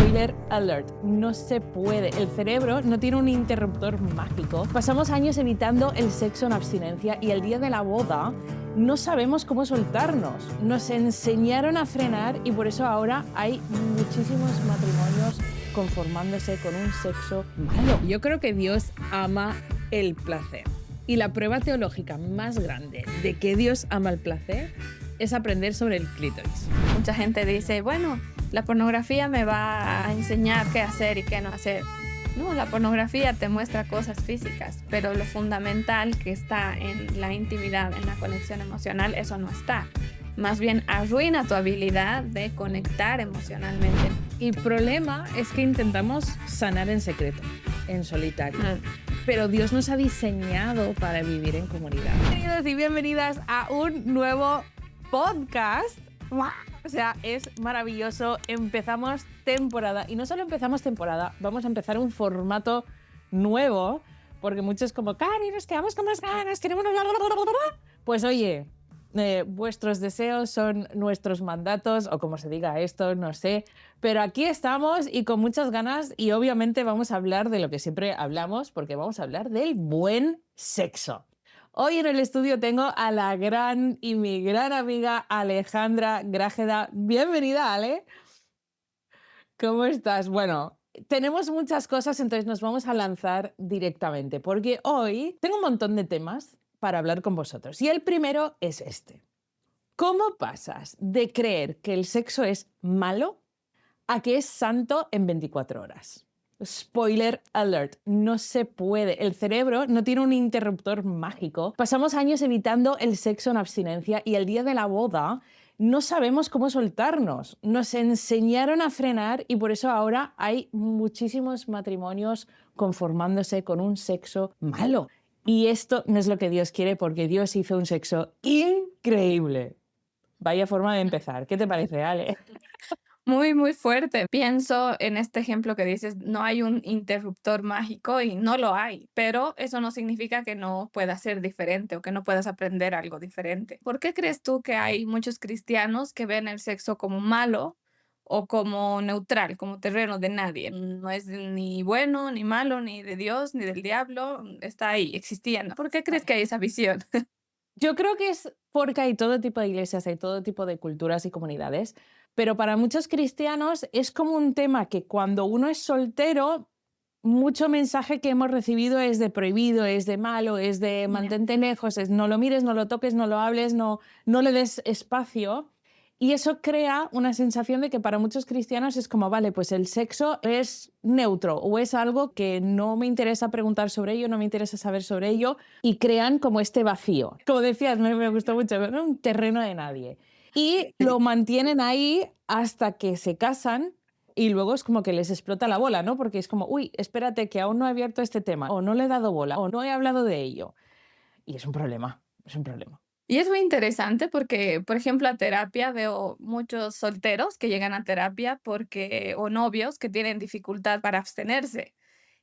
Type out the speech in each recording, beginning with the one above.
Spoiler alert, no se puede. El cerebro no tiene un interruptor mágico. Pasamos años evitando el sexo en abstinencia y el día de la boda no sabemos cómo soltarnos. Nos enseñaron a frenar y por eso ahora hay muchísimos matrimonios conformándose con un sexo malo. Yo creo que Dios ama el placer. Y la prueba teológica más grande de que Dios ama el placer es aprender sobre el clítoris. Mucha gente dice, bueno, la pornografía me va a enseñar qué hacer y qué no hacer. No, la pornografía te muestra cosas físicas, pero lo fundamental que está en la intimidad, en la conexión emocional, eso no está. Más bien arruina tu habilidad de conectar emocionalmente. Y el problema es que intentamos sanar en secreto, en solitario. Pero Dios nos ha diseñado para vivir en comunidad. Bienvenidos y bienvenidas a un nuevo podcast. O sea, es maravilloso. Empezamos temporada. Y no solo empezamos temporada, vamos a empezar un formato nuevo. Porque muchos como, Cari, nos quedamos con más ganas, queremos... Pues oye, vuestros deseos son nuestros mandatos, o como se diga esto, no sé. Pero aquí estamos y con muchas ganas y obviamente vamos a hablar de lo que siempre hablamos, porque vamos a hablar del buen sexo. Hoy en el estudio tengo a la gran y mi gran amiga Alejandra Grájeda. Bienvenida, Ale. ¿Cómo estás? Bueno, tenemos muchas cosas, entonces nos vamos a lanzar directamente, porque hoy tengo un montón de temas para hablar con vosotros. Y el primero es este. ¿Cómo pasas de creer que el sexo es malo a que es santo en 24 horas? Spoiler alert, no se puede. El cerebro no tiene un interruptor mágico. Pasamos años evitando el sexo en abstinencia y el día de la boda no sabemos cómo soltarnos. Nos enseñaron a frenar y por eso ahora hay muchísimos matrimonios conformándose con un sexo malo. Y esto no es lo que Dios quiere porque Dios hizo un sexo increíble. Vaya forma de empezar. ¿Qué te parece, Ale? Muy, muy fuerte. Pienso en este ejemplo que dices, no hay un interruptor mágico y no lo hay, pero eso no significa que no pueda ser diferente o que no puedas aprender algo diferente. ¿Por qué crees tú que hay muchos cristianos que ven el sexo como malo o como neutral, como terreno de nadie? No es ni bueno, ni malo, ni de Dios, ni del diablo, está ahí, existiendo. ¿Por qué crees que hay esa visión? Yo creo que es porque hay todo tipo de iglesias, hay todo tipo de culturas y comunidades, pero para muchos cristianos es como un tema que cuando uno es soltero, mucho mensaje que hemos recibido es de prohibido, es de malo, es de mantente lejos, es no lo mires, no lo toques, no lo hables, no le des espacio. Y eso crea una sensación de que para muchos cristianos es como, vale, pues el sexo es neutro o es algo que no me interesa preguntar sobre ello, no me interesa saber sobre ello, y crean como este vacío. Como decías, me gustó mucho, ¿no? Un terreno de nadie. Y lo mantienen ahí hasta que se casan y luego es como que les explota la bola, ¿no? Porque es como, uy, espérate que aún no he abierto este tema, o no le he dado bola, o no he hablado de ello. Y es un problema, es un problema. Y es muy interesante porque, por ejemplo, a terapia veo muchos solteros que llegan a terapia porque, o novios que tienen dificultad para abstenerse.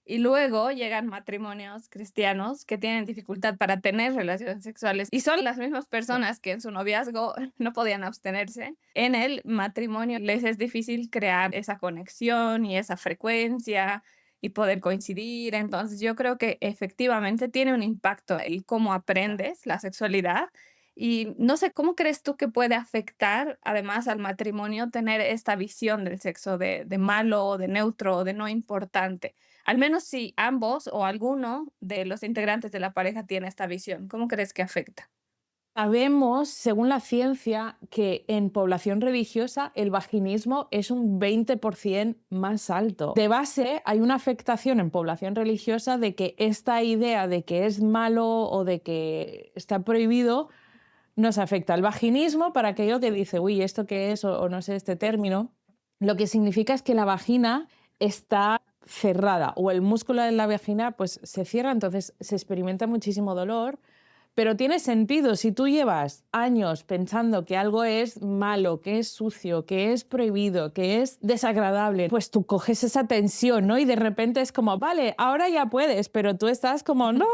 Y luego llegan matrimonios cristianos que tienen dificultad para tener relaciones sexuales. Y son las mismas personas que en su noviazgo no podían abstenerse. En el matrimonio les es difícil crear esa conexión y esa frecuencia y poder coincidir. Entonces yo creo que efectivamente tiene un impacto el cómo aprendes la sexualidad. Y no sé, ¿cómo crees tú que puede afectar además al matrimonio tener esta visión del sexo de malo o de neutro o de no importante? Al menos si ambos o alguno de los integrantes de la pareja tiene esta visión, ¿cómo crees que afecta? Sabemos, según la ciencia, que en población religiosa el vaginismo es un 20% más alto. De base, hay una afectación en población religiosa de que esta idea de que es malo o de que está prohibido nos afecta. El vaginismo, para aquello que dice, uy, ¿esto qué es? O no sé este término, lo que significa es que la vagina está cerrada o el músculo de la vagina pues se cierra, entonces se experimenta muchísimo dolor. Pero tiene sentido, si tú llevas años pensando que algo es malo, que es sucio, que es prohibido, que es desagradable, pues tú coges esa tensión, ¿no? Y de repente es como, vale, ahora ya puedes, pero tú estás como, no.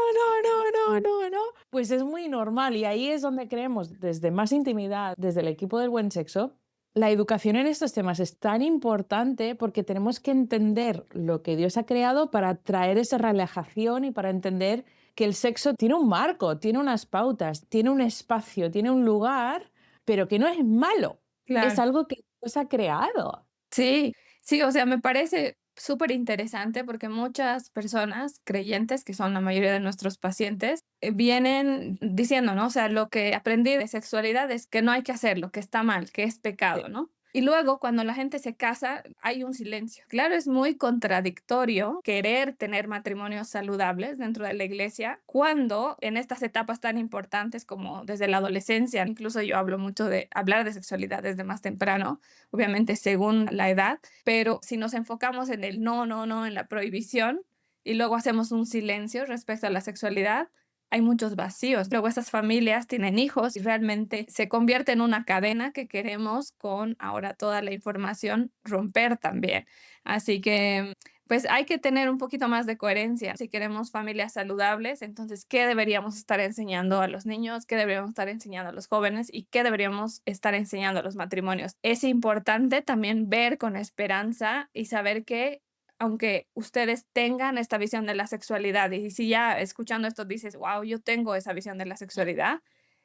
Pues es muy normal y ahí es donde creemos, desde más intimidad, desde el equipo del buen sexo, La educación en estos temas es tan importante porque tenemos que entender lo que Dios ha creado para traer esa relajación y para entender que el sexo tiene un marco, tiene unas pautas, tiene un espacio, tiene un lugar, pero que no es malo. Es Claro. algo que Dios ha creado. Sí, sí, o sea, me parece súper interesante porque muchas personas creyentes, que son la mayoría de nuestros pacientes, vienen diciendo, ¿no? O sea, lo que aprendí de sexualidad es que no hay que hacerlo, que está mal, que es Sí. pecado, ¿no? Y luego, cuando la gente se casa, hay un silencio. Claro, es muy contradictorio querer tener matrimonios saludables dentro de la iglesia cuando en estas etapas tan importantes como desde la adolescencia, incluso yo hablo mucho de hablar de sexualidad desde más temprano, obviamente según la edad, pero si nos enfocamos en el no, no, no, en la prohibición y luego hacemos un silencio respecto a la sexualidad, hay muchos vacíos. Luego esas familias tienen hijos y realmente se convierte en una cadena que queremos con ahora toda la información romper también. Así que pues hay que tener un poquito más de coherencia. Si queremos familias saludables, entonces, ¿qué deberíamos estar enseñando a los niños? ¿Qué deberíamos estar enseñando a los jóvenes? ¿Y qué deberíamos estar enseñando a los matrimonios? Es importante también ver con esperanza y saber que aunque ustedes tengan esta visión de la sexualidad, y si ya escuchando esto dices, wow, yo tengo esa visión de la sexualidad,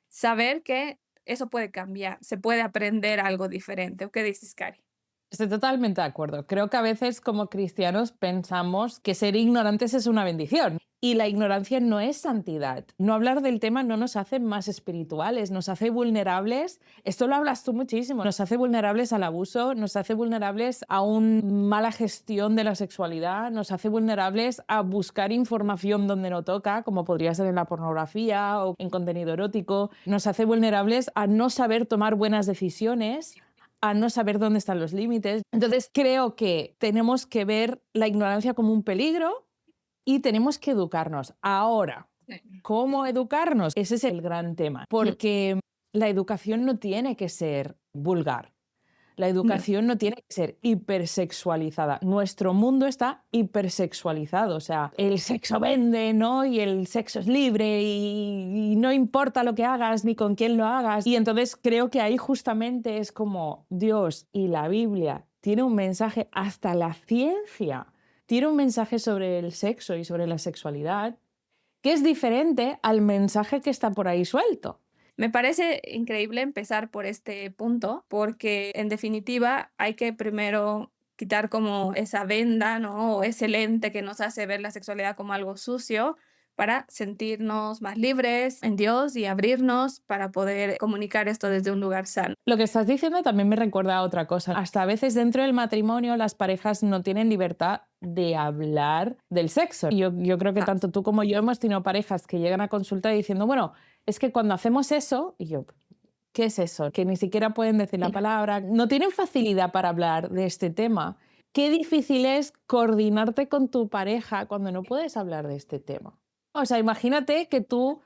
saber que eso puede cambiar, se puede aprender algo diferente. ¿O qué dices, Cari? Estoy totalmente de acuerdo. Creo que a veces como cristianos pensamos que ser ignorantes es una bendición y la ignorancia no es santidad. No hablar del tema no nos hace más espirituales, nos hace vulnerables. Esto lo hablas tú muchísimo. Nos hace vulnerables al abuso, nos hace vulnerables a una mala gestión de la sexualidad, nos hace vulnerables a buscar información donde no toca, como podría ser en la pornografía o en contenido erótico. Nos hace vulnerables a no saber tomar buenas decisiones, a no saber dónde están los límites. Entonces creo que tenemos que ver la ignorancia como un peligro y tenemos que educarnos. Ahora, Sí. ¿cómo educarnos? Ese es el gran tema, porque la educación no tiene que ser vulgar. La No. educación no tiene que ser hipersexualizada. Nuestro mundo está hipersexualizado. O sea, el sexo vende, ¿no? Y el sexo es libre y no importa lo que hagas ni con quién lo hagas. Y entonces creo que ahí justamente es como Dios y la Biblia tiene un mensaje, hasta la ciencia tiene un mensaje sobre el sexo y sobre la sexualidad que es diferente al mensaje que está por ahí suelto. Me parece increíble empezar por este punto, porque en definitiva hay que primero quitar como esa venda, ¿no? O ese lente que nos hace ver la sexualidad como algo sucio para sentirnos más libres en Dios y abrirnos para poder comunicar esto desde un lugar sano. Lo que estás diciendo también me recuerda a otra cosa. Hasta a veces dentro del matrimonio las parejas no tienen libertad de hablar del sexo. Y yo creo que Ah, tanto tú como yo hemos tenido parejas que llegan a consulta diciendo, bueno, es que cuando hacemos eso, y yo, ¿qué es eso? Que ni siquiera pueden decir la palabra, no tienen facilidad para hablar de este tema. Qué difícil es coordinarte con tu pareja cuando no puedes hablar de este tema. O sea, imagínate que tú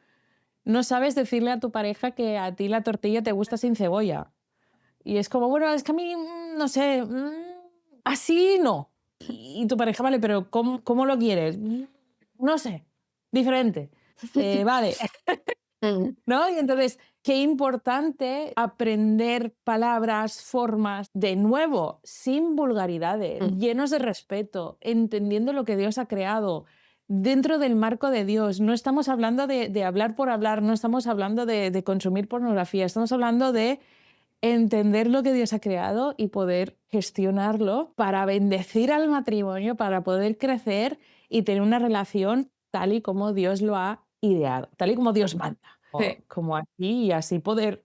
no sabes decirle a tu pareja que a ti la tortilla te gusta sin cebolla. Y es como, bueno, es que a mí, no sé, así no. Y tu pareja, vale, pero ¿cómo lo quieres? No sé, diferente. Vale, mm, ¿no? Y entonces, qué importante aprender palabras, formas, de nuevo, sin vulgaridades, mm. llenos de respeto, entendiendo lo que Dios ha creado, dentro del marco de Dios. No estamos hablando de hablar por hablar, no estamos hablando de consumir pornografía, estamos hablando de entender lo que Dios ha creado y poder gestionarlo para bendecir al matrimonio, para poder crecer y tener una relación tal y como Dios lo ha ideado, tal y como Dios manda, Sí. como aquí, y así poder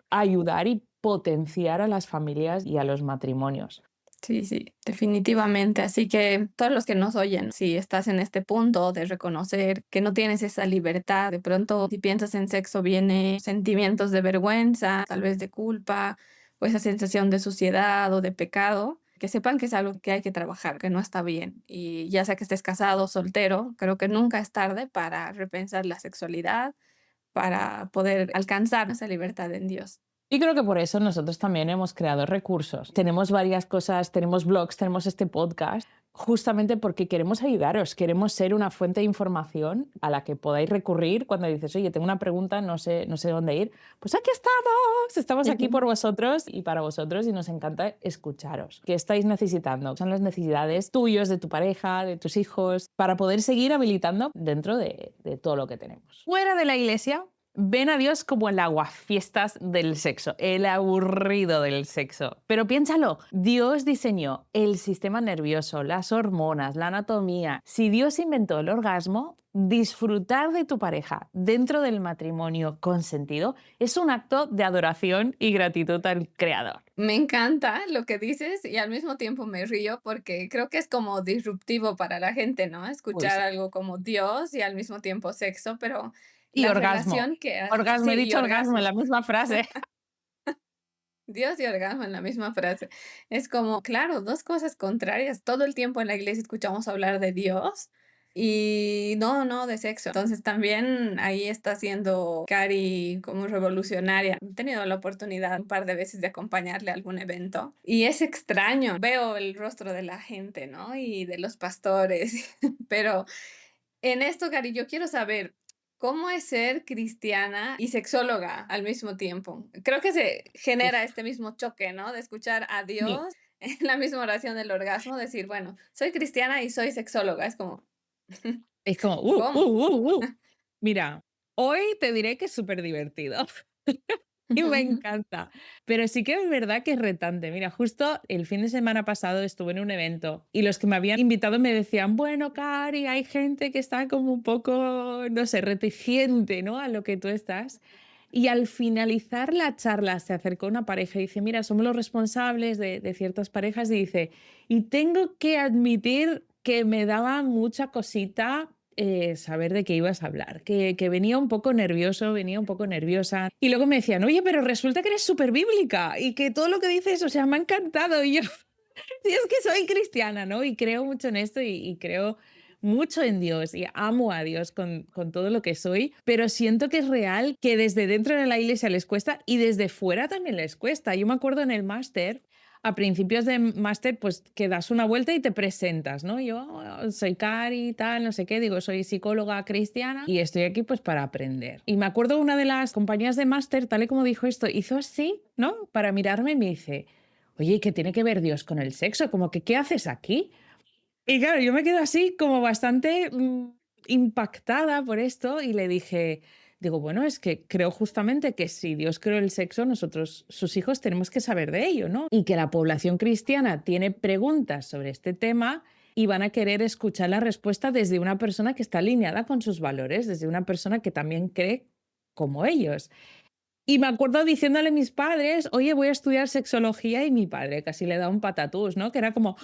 ayudar y potenciar a las familias y a los matrimonios. Sí, sí, definitivamente. Así que todos los que nos oyen, si estás en este punto de reconocer que no tienes esa libertad, de pronto si piensas en sexo viene sentimientos de vergüenza, tal vez de culpa, o esa sensación de suciedad o de pecado, que sepan que es algo que hay que trabajar, que no está bien. Y ya sea que estés casado o soltero, creo que nunca es tarde para repensar la sexualidad, para poder alcanzar esa libertad en Dios. Y creo que por eso nosotros también hemos creado recursos. Tenemos varias cosas, tenemos blogs, tenemos este podcast, justamente porque queremos ayudaros, queremos ser una fuente de información a la que podáis recurrir cuando dices, oye, tengo una pregunta, no sé dónde ir. Pues aquí estamos aquí por vosotros y para vosotros y nos encanta escucharos. ¿Qué estáis necesitando? Son las necesidades tuyas, de tu pareja, de tus hijos, para poder seguir habilitando dentro de todo lo que tenemos. Fuera de la iglesia, ven a Dios como el aguafiestas del sexo, el aburrido del sexo. Pero piénsalo, Dios diseñó el sistema nervioso, las hormonas, la anatomía. Si Dios inventó el orgasmo, disfrutar de tu pareja dentro del matrimonio consentido es un acto de adoración y gratitud al Creador. Me encanta lo que dices y al mismo tiempo me río porque creo que es como disruptivo para la gente, ¿no? Uy, Escuchar sí. algo como Dios y al mismo tiempo sexo, pero Y la orgasmo. relación que Orgasmo, he sí, y dicho orgasmo en orgasmo. la misma frase. Dios y orgasmo en la misma frase. Es como, claro, dos cosas contrarias. Todo el tiempo en la iglesia escuchamos hablar de Dios y no de sexo. Entonces también ahí está siendo Cari como revolucionaria. He tenido la oportunidad un par de veces de acompañarle a algún evento y es extraño. Veo el rostro de la gente, ¿no? Y de los pastores, pero en esto, Cari, yo quiero saber, ¿cómo es ser cristiana y sexóloga al mismo tiempo? Creo que se genera Uf, este mismo choque, ¿no? De escuchar a sí. Dios en la misma oración del orgasmo, decir, bueno, soy cristiana y soy sexóloga. Es como, Es como, ¿cómo? Mira, hoy te diré que es súper divertido. Y me encanta. Pero sí que es verdad que es retante. Mira, justo el fin de semana pasado estuve en un evento y los que me habían invitado me decían, bueno, Cari, hay gente que está como un poco, no sé, reticente, ¿no? A lo que tú estás. Y al finalizar la charla se acercó una pareja y dice, mira, somos los responsables de ciertas parejas y dice, y tengo que admitir que me daba mucha cosita saber de qué ibas a hablar, que venía un poco nervioso, venía un poco nerviosa. Y luego me decían, oye, pero resulta que eres súper bíblica y que todo lo que dices, o sea, me ha encantado. Y yo, sí, es que soy cristiana, ¿no? Y creo mucho en esto y creo mucho en Dios y amo a Dios con todo lo que soy, pero siento que es real que desde dentro de la iglesia les cuesta y desde fuera también les cuesta. Yo me acuerdo en el máster, a principios de máster, pues que das una vuelta y te presentas, ¿no? Yo soy Cari, tal, no sé qué, digo, soy psicóloga cristiana y estoy aquí pues para aprender. Y me acuerdo una de las compañías de máster, tal y como dijo esto, hizo así, ¿no? Para mirarme y me dice, oye, ¿qué tiene que ver Dios con el sexo? Como que, ¿qué haces aquí? Y claro, yo me quedo así como bastante impactada por esto y le dije, digo, bueno, es que creo justamente que si Dios creó el sexo, nosotros, sus hijos, tenemos que saber de ello, ¿no? Y que la población cristiana tiene preguntas sobre este tema y van a querer escuchar la respuesta desde una persona que está alineada con sus valores, desde una persona que también cree como ellos. Y me acuerdo diciéndole a mis padres, oye, voy a estudiar sexología y mi padre casi le da un patatús, ¿no? Que era como,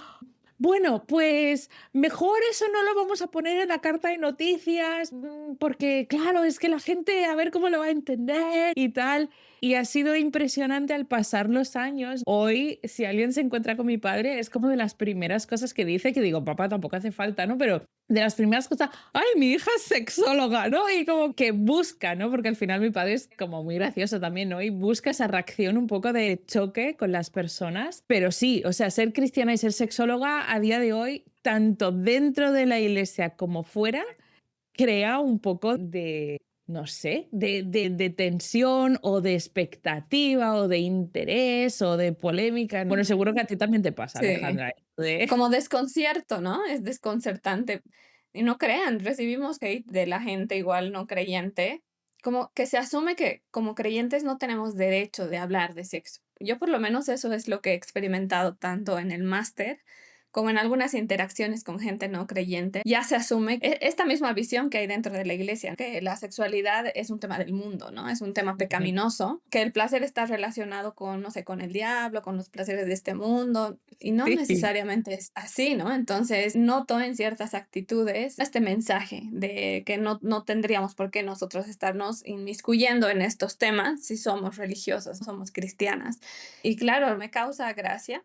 bueno, pues mejor eso no lo vamos a poner en la carta de noticias, porque claro, es que la gente a ver cómo lo va a entender y tal. Y ha sido impresionante al pasar los años. Hoy, si alguien se encuentra con mi padre, es como de las primeras cosas que dice, que digo, papá, tampoco hace falta, ¿no? Pero de las primeras cosas, ay, mi hija es sexóloga, ¿no? Y como que busca, ¿no? Porque al final mi padre es como muy gracioso también, ¿no? Y busca esa reacción un poco de choque con las personas. Pero sí, o sea, ser cristiana y ser sexóloga a día de hoy, tanto dentro de la iglesia como fuera, crea un poco de, no sé, de tensión o de expectativa o de interés o de polémica. Bueno, seguro que a ti también te pasa, Sí, Alejandra. De... como desconcierto, ¿no? Es desconcertante. Y no crean, recibimos hate de la gente igual no creyente, como que se asume que como creyentes no tenemos derecho de hablar de sexo. Yo por lo menos eso es lo que he experimentado tanto en el máster como en algunas interacciones con gente no creyente. Ya se asume esta misma visión que hay dentro de la iglesia, que la sexualidad es un tema del mundo, ¿no? Es un tema Ujú. pecaminoso, que el placer está relacionado con, no sé, con el diablo, con los placeres de este mundo, y no Sí. necesariamente es así, ¿no? Entonces, noto en ciertas actitudes este mensaje de que no tendríamos por qué nosotros estarnos inmiscuyendo en estos temas si somos religiosas, somos cristianas. Y claro, me causa gracia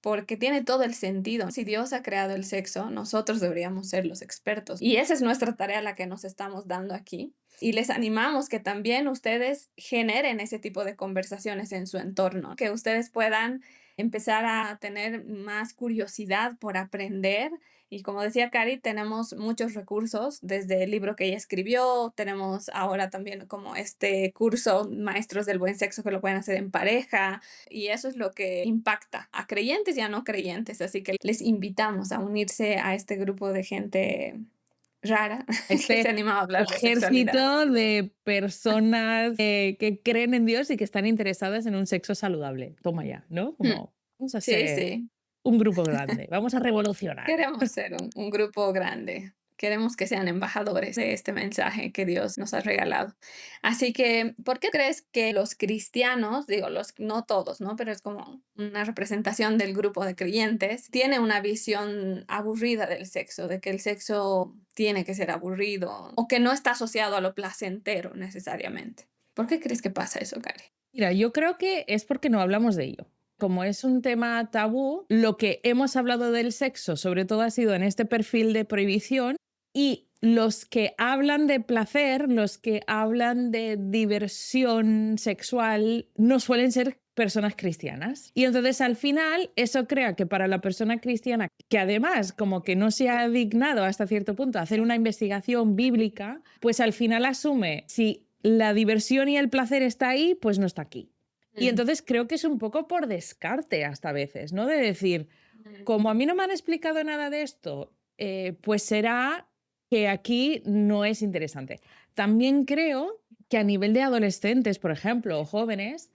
porque tiene todo el sentido. Si Dios ha creado el sexo, nosotros deberíamos ser los expertos. Y esa es nuestra tarea la que nos estamos dando aquí. Y les animamos que también ustedes generen ese tipo de conversaciones en su entorno, que ustedes puedan empezar a tener más curiosidad por aprender. Y como decía Cari, tenemos muchos recursos, desde el libro que ella escribió, tenemos ahora también como este curso, Maestros del Buen Sexo, que lo pueden hacer en pareja, y eso es lo que impacta a creyentes y a no creyentes. Así que les invitamos a unirse a este grupo de gente rara que se Este anima a hablar de sexualidad. ejército de personas que creen en Dios y que están interesadas en un sexo saludable. Toma ya, ¿no? Mm, Como vamos a sí, ser sí. un grupo grande, vamos a revolucionar. Queremos ser un grupo grande. Queremos que sean embajadores de este mensaje que Dios nos ha regalado. Así que, ¿por qué crees que los cristianos, digo, no todos, ¿no? Pero es como una representación del grupo de creyentes, tiene una visión aburrida del sexo, de que el sexo tiene que ser aburrido o que no está asociado a lo placentero necesariamente? ¿Por qué crees que pasa eso, Cari? Mira, yo creo que es porque no hablamos de ello. Como es un tema tabú, lo que hemos hablado del sexo, sobre todo ha sido en este perfil de prohibición, y los que hablan de placer, los que hablan de diversión sexual, no suelen ser personas cristianas. Y entonces al final eso crea que para la persona cristiana, que además como que no se ha dignado hasta cierto punto a hacer una investigación bíblica, pues al final asume si la diversión y el placer está ahí, pues no está aquí. Y Mm, entonces creo que es un poco por descarte hasta veces, ¿no? De decir, mm, como a mí no me han explicado nada de esto, pues será que aquí no es interesante. También creo que a nivel de adolescentes, por ejemplo, o jóvenes,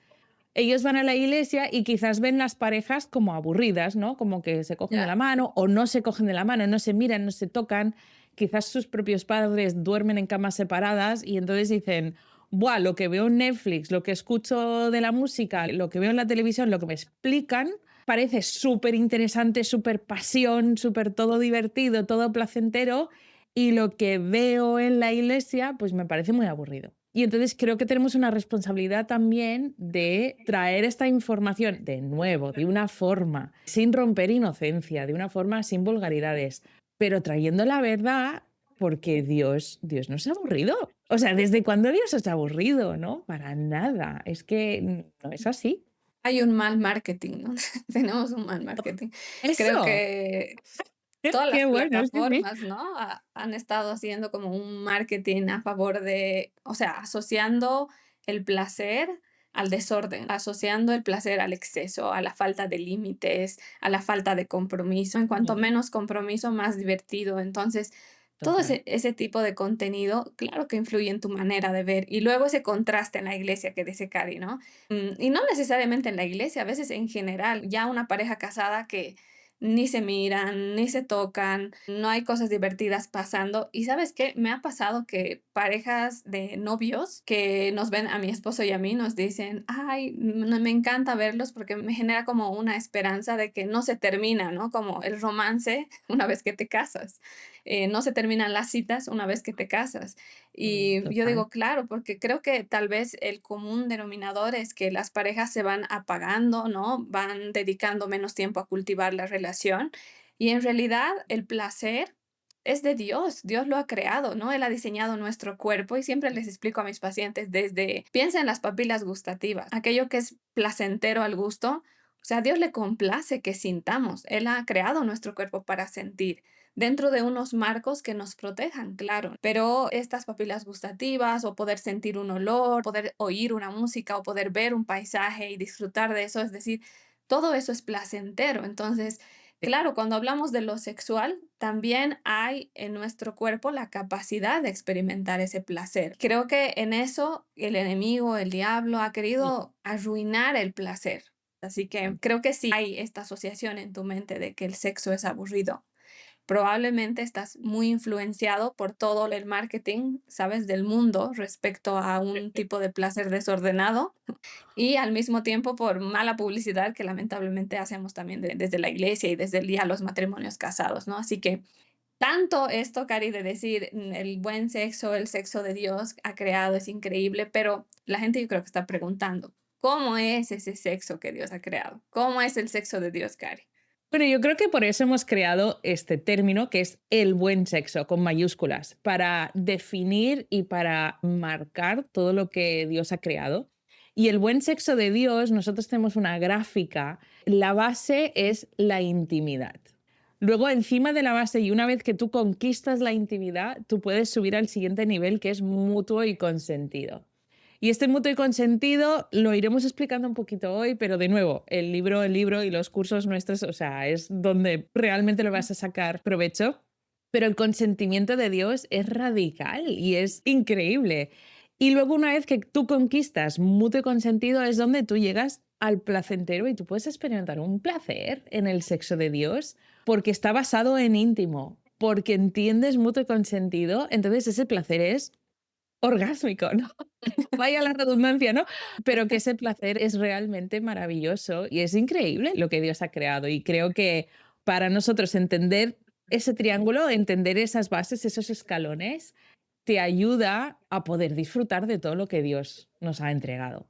ellos van a la iglesia y quizás ven las parejas como aburridas, ¿no? Como que se cogen de ya. la mano o no se cogen de la mano, no se miran, no se tocan. Quizás sus propios padres duermen en camas separadas y entonces dicen, buah, lo que veo en Netflix, lo que escucho de la música, lo que veo en la televisión, lo que me explican, parece súper interesante, súper pasión, súper todo divertido, todo placentero, y lo que veo en la iglesia, pues me parece muy aburrido. Y entonces creo que tenemos una responsabilidad también de traer esta información de nuevo, de una forma sin romper inocencia, de una forma sin vulgaridades, pero trayendo la verdad porque Dios no es aburrido. O sea, ¿desde cuándo Dios es aburrido? ¿No? Para nada. Es que no es así. Hay un mal marketing, ¿no? Tenemos un mal marketing. Creo Eso. que todas las Qué bueno, sí, sí. plataformas, ¿no? Han estado haciendo como un marketing a favor de, o sea, asociando el placer al desorden, asociando el placer al exceso, a la falta de límites, a la falta de compromiso. En cuanto Mm, menos compromiso, más divertido. Entonces, todo total. ese tipo de contenido, claro que influye en tu manera de ver. Y luego ese contraste en la iglesia que dice Cari, ¿no? Y no necesariamente en la iglesia, a veces en general, ya una pareja casada que ni se miran, ni se tocan, no hay cosas divertidas pasando. Y ¿sabes qué? Me ha pasado que parejas de novios que nos ven a mi esposo y a mí nos dicen, ay, me encanta verlos porque me genera como una esperanza de que no se termina, ¿no? Como el romance una vez que te casas. No se terminan las citas una vez que te casas. Y yo Total. digo, claro, porque creo que tal vez el común denominador es que las parejas se van apagando, ¿no? Van dedicando menos tiempo a cultivar la relación y en realidad el placer es de Dios, Dios lo ha creado, ¿no? Él ha diseñado nuestro cuerpo y siempre les explico a mis pacientes desde, piensa en las papilas gustativas, aquello que es placentero al gusto, o sea, a Dios le complace que sintamos, Él ha creado nuestro cuerpo para sentir dentro de unos marcos que nos protejan, claro. Pero estas papilas gustativas o poder sentir un olor, poder oír una música o poder ver un paisaje y disfrutar de eso, es decir, todo eso es placentero. Entonces, Sí. claro, cuando hablamos de lo sexual, también hay en nuestro cuerpo la capacidad de experimentar ese placer. Creo que en eso el enemigo, el diablo, ha Mm, querido arruinar el placer. Así que total. creo que sí hay esta asociación en tu mente de que el sexo es aburrido. Probablemente estás muy influenciado por todo el marketing, sabes, del mundo respecto a un tipo de placer desordenado y al mismo tiempo por mala publicidad que lamentablemente hacemos también desde la iglesia y desde el día de los matrimonios casados, ¿no? Así que tanto esto, Cari, de decir el buen sexo, el sexo de Dios ha creado es increíble, pero la gente yo creo que está preguntando, ¿cómo es ese sexo que Dios ha creado? ¿Cómo es el sexo de Dios, Cari? Bueno, yo creo que por eso hemos creado este término que es el buen sexo, con mayúsculas, para definir y para marcar todo lo que Dios ha creado. Y el buen sexo de Dios, nosotros tenemos una gráfica, la base es la intimidad. Luego, encima de la base, y una vez que tú conquistas la intimidad, tú puedes subir al siguiente nivel, que es mutuo y consentido. Y este mutuo y consentido lo iremos explicando un poquito hoy, pero de nuevo, el libro y los cursos nuestros, o sea, es donde realmente lo vas a sacar provecho. Pero el consentimiento de Dios es radical y es increíble. Y luego una vez que tú conquistas mutuo y consentido es donde tú llegas al placentero y tú puedes experimentar un placer en el sexo de Dios porque está basado en íntimo, porque entiendes mutuo y consentido, entonces ese placer es orgásmico, ¿no? Vaya la redundancia, ¿no? Pero que ese placer es realmente maravilloso y es increíble lo que Dios ha creado. Y creo que para nosotros entender ese triángulo, entender esas bases, esos escalones, te ayuda a poder disfrutar de todo lo que Dios nos ha entregado.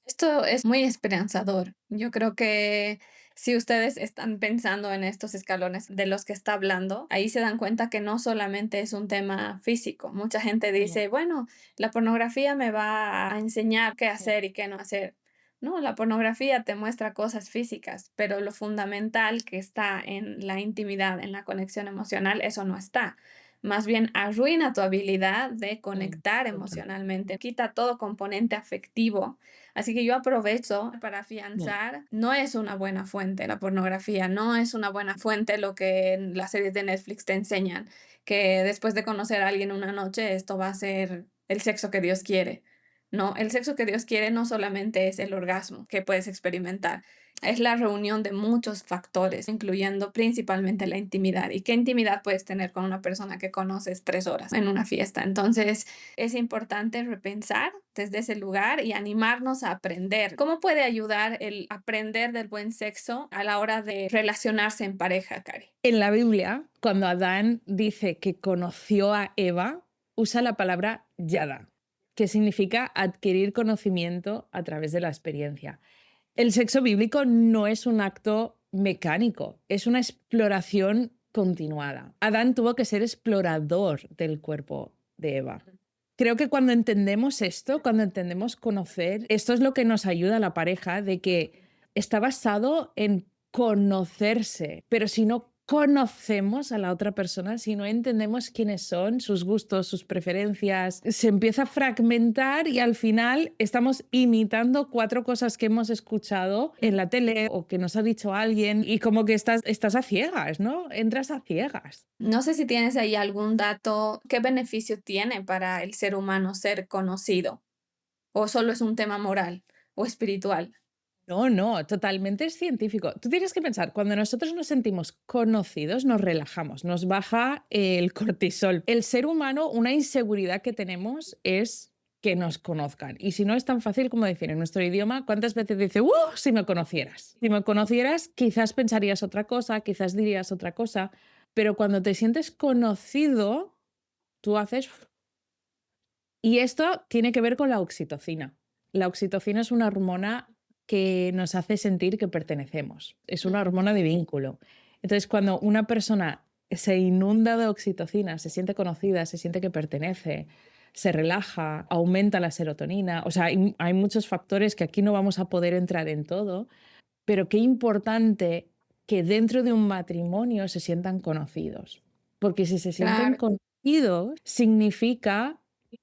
Esto es muy esperanzador. Yo creo que si ustedes están pensando en estos escalones de los que está hablando, ahí se dan cuenta que no solamente es un tema físico. Mucha gente No, dice, bueno, la pornografía me va a enseñar qué sí, hacer y qué no hacer. No, la pornografía te muestra cosas físicas, pero lo fundamental que está en la intimidad, en la conexión emocional, eso no está. Más bien arruina tu habilidad de conectar total. emocionalmente, quita todo componente afectivo. Así que yo aprovecho para Mm. afianzar, no es una buena fuente la pornografía, no es una buena fuente lo que en las series de Netflix te enseñan, que después de conocer a alguien una noche, esto va a ser el sexo que Dios quiere. No, el sexo que Dios quiere no solamente es el orgasmo que puedes experimentar, es la reunión de muchos factores, incluyendo principalmente la intimidad. ¿Y qué intimidad puedes tener con una persona que conoces 3 horas en una fiesta? Entonces, es importante repensar desde ese lugar y animarnos a aprender. ¿Cómo puede ayudar el aprender del buen sexo a la hora de relacionarse en pareja, Cari? En la Biblia, cuando Adán dice que conoció a Eva, usa la palabra yada, que significa adquirir conocimiento a través de la experiencia. El sexo bíblico no es un acto mecánico, es una exploración continuada. Adán tuvo que ser explorador del cuerpo de Eva. Creo que cuando entendemos esto, cuando entendemos conocer, esto es lo que nos ayuda a la pareja de que está basado en conocerse, pero si no conocemos a la otra persona, si no entendemos quiénes son, sus gustos, sus preferencias, se empieza a fragmentar y al final estamos imitando 4 cosas que hemos escuchado en la tele o que nos ha dicho alguien y como que estás a ciegas, ¿no? Entras a ciegas. No sé si tienes ahí algún dato, ¿qué beneficio tiene para el ser humano ser conocido? ¿O solo es un tema moral o espiritual? No, no, totalmente es científico. Tú tienes que pensar, cuando nosotros nos sentimos conocidos, nos relajamos, nos baja el cortisol. El ser humano, una inseguridad que tenemos es que nos conozcan. Y si no es tan fácil como decir en nuestro idioma, ¿cuántas veces dice, si me conocieras? Si me conocieras, quizás pensarías otra cosa, quizás dirías otra cosa, pero cuando te sientes conocido, tú haces... Y esto tiene que ver con la oxitocina. La oxitocina es una hormona que nos hace sentir que pertenecemos. Es una hormona de vínculo. Entonces, cuando una persona se inunda de oxitocina, se siente conocida, se siente que pertenece, se relaja, aumenta la serotonina. O sea, hay muchos factores que aquí no vamos a poder entrar en todo, pero qué importante que dentro de un matrimonio se sientan conocidos. Porque si se sienten Claro. conocidos, significa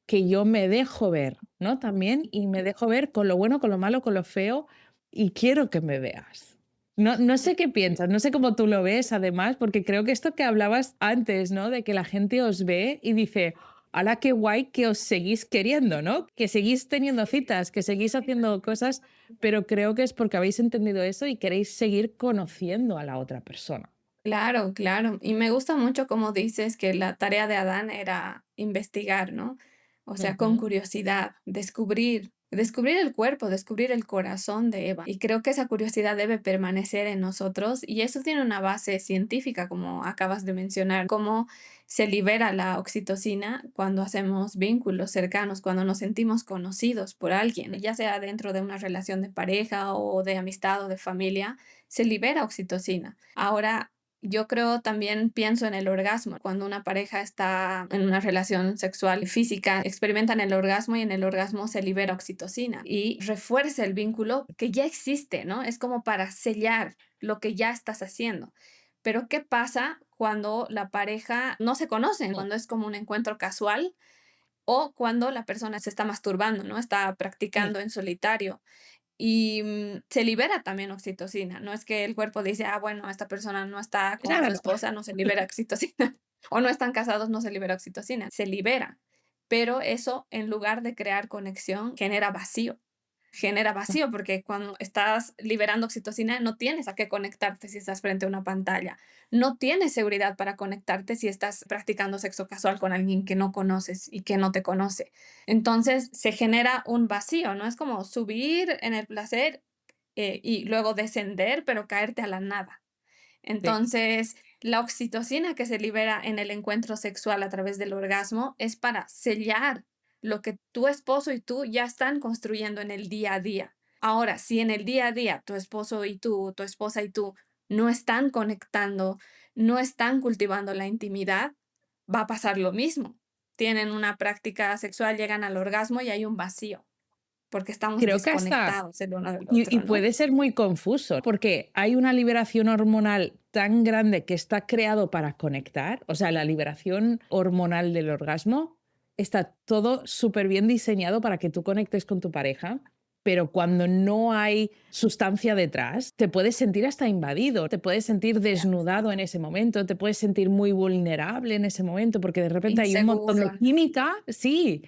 que yo me dejo ver, ¿no? También, y me dejo ver con lo bueno, con lo malo, con lo feo, y quiero que me veas. No sé qué piensas, no sé cómo tú lo ves, además, porque creo que esto que hablabas antes, ¿no? De que la gente os ve y dice, ¡hala, qué guay que os seguís queriendo!, ¿no? Que seguís teniendo citas, que seguís haciendo cosas, pero creo que es porque habéis entendido eso y queréis seguir conociendo a la otra persona. Claro, claro. Y me gusta mucho cómo dices que la tarea de Adán era investigar, ¿no? O sea, con Ujú. curiosidad, descubrir el cuerpo, descubrir el corazón de Eva. Y creo que esa curiosidad debe permanecer en nosotros y eso tiene una base científica, como acabas de mencionar, cómo se libera la oxitocina cuando hacemos vínculos cercanos, cuando nos sentimos conocidos por alguien, ya sea dentro de una relación de pareja o de amistad o de familia, se libera oxitocina. Ahora, Yo creo también pienso en el orgasmo. Cuando una pareja está en una relación sexual y física, experimentan el orgasmo y en el orgasmo se libera oxitocina y refuerza el vínculo que ya existe, ¿no? Es como para sellar lo que ya estás haciendo. Pero ¿qué pasa cuando la pareja no se conocen? Cuando es como un encuentro casual o cuando la persona se está masturbando, ¿no? Está Sí, practicando en solitario. Y se libera también oxitocina. No es que el cuerpo dice, ah, bueno, esta persona no está con su claro. esposa, no se libera oxitocina. O no están casados, no se libera oxitocina. Se libera. Pero eso, en lugar de crear conexión, genera vacío. Genera vacío porque cuando estás liberando oxitocina no tienes a qué conectarte si estás frente a una pantalla. No tienes seguridad para conectarte si estás practicando sexo casual con alguien que no conoces y que no te conoce. Entonces se genera un vacío, ¿no? Es como subir en el placer y luego descender, pero caerte a la nada. Sí. Entonces, la oxitocina que se libera en el encuentro sexual a través del orgasmo es para sellar lo que tu esposo y tú ya están construyendo en el día a día. Ahora, si en el día a día tu esposo y tú, tu esposa y tú no están conectando, no están cultivando la intimidad, va a pasar lo mismo. Tienen una práctica sexual, llegan al orgasmo y hay un vacío, porque estamos Creo que hasta desconectados el uno del y otro, ¿no? puede ser muy confuso, porque hay una liberación hormonal tan grande que está creado para conectar, o sea, la liberación hormonal del orgasmo está todo súper bien diseñado para que tú conectes con tu pareja, pero cuando no hay sustancia detrás, te puedes sentir hasta invadido, te puedes sentir Ya. desnudado en ese momento, te puedes sentir muy vulnerable en ese momento, porque de repente hay un montón de Inseguro. química, sí,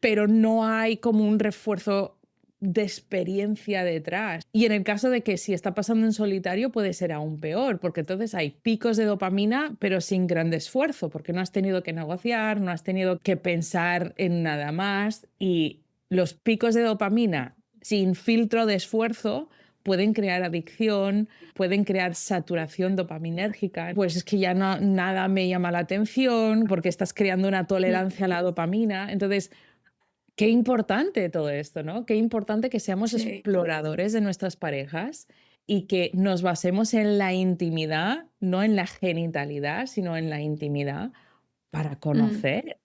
pero no hay como un refuerzo de experiencia detrás. Y en el caso de que si está pasando en solitario puede ser aún peor, porque entonces hay picos de dopamina, pero sin gran esfuerzo, porque no has tenido que negociar, no has tenido que pensar en nada más y los picos de dopamina sin filtro de esfuerzo pueden crear adicción, pueden crear saturación dopaminérgica. Pues es que ya no, nada me llama la atención porque estás creando una tolerancia a la dopamina. Entonces, qué importante todo esto, ¿no? Qué importante que seamos Sí. exploradores de nuestras parejas y que nos basemos en la intimidad, no en la genitalidad, sino en la intimidad para Mm, conocer.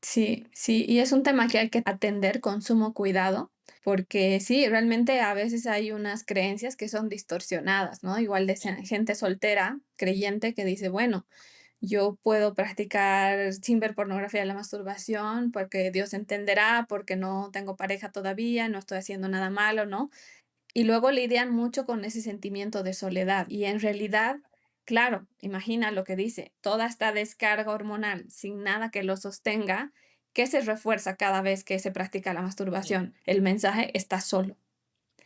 sí, sí, y es un tema que hay que atender con sumo cuidado, porque sí, realmente a veces hay unas creencias que son distorsionadas, ¿no? Igual de gente soltera, creyente, que dice, bueno, yo puedo practicar sin ver pornografía la masturbación porque Dios entenderá, porque no tengo pareja todavía, no estoy haciendo nada malo, ¿no? Y luego lidian mucho con ese sentimiento de soledad. Y en realidad, claro, imagina lo que dice, toda esta descarga hormonal sin nada que lo sostenga, que se refuerza cada vez que se practica la Sí. masturbación. El mensaje está solo,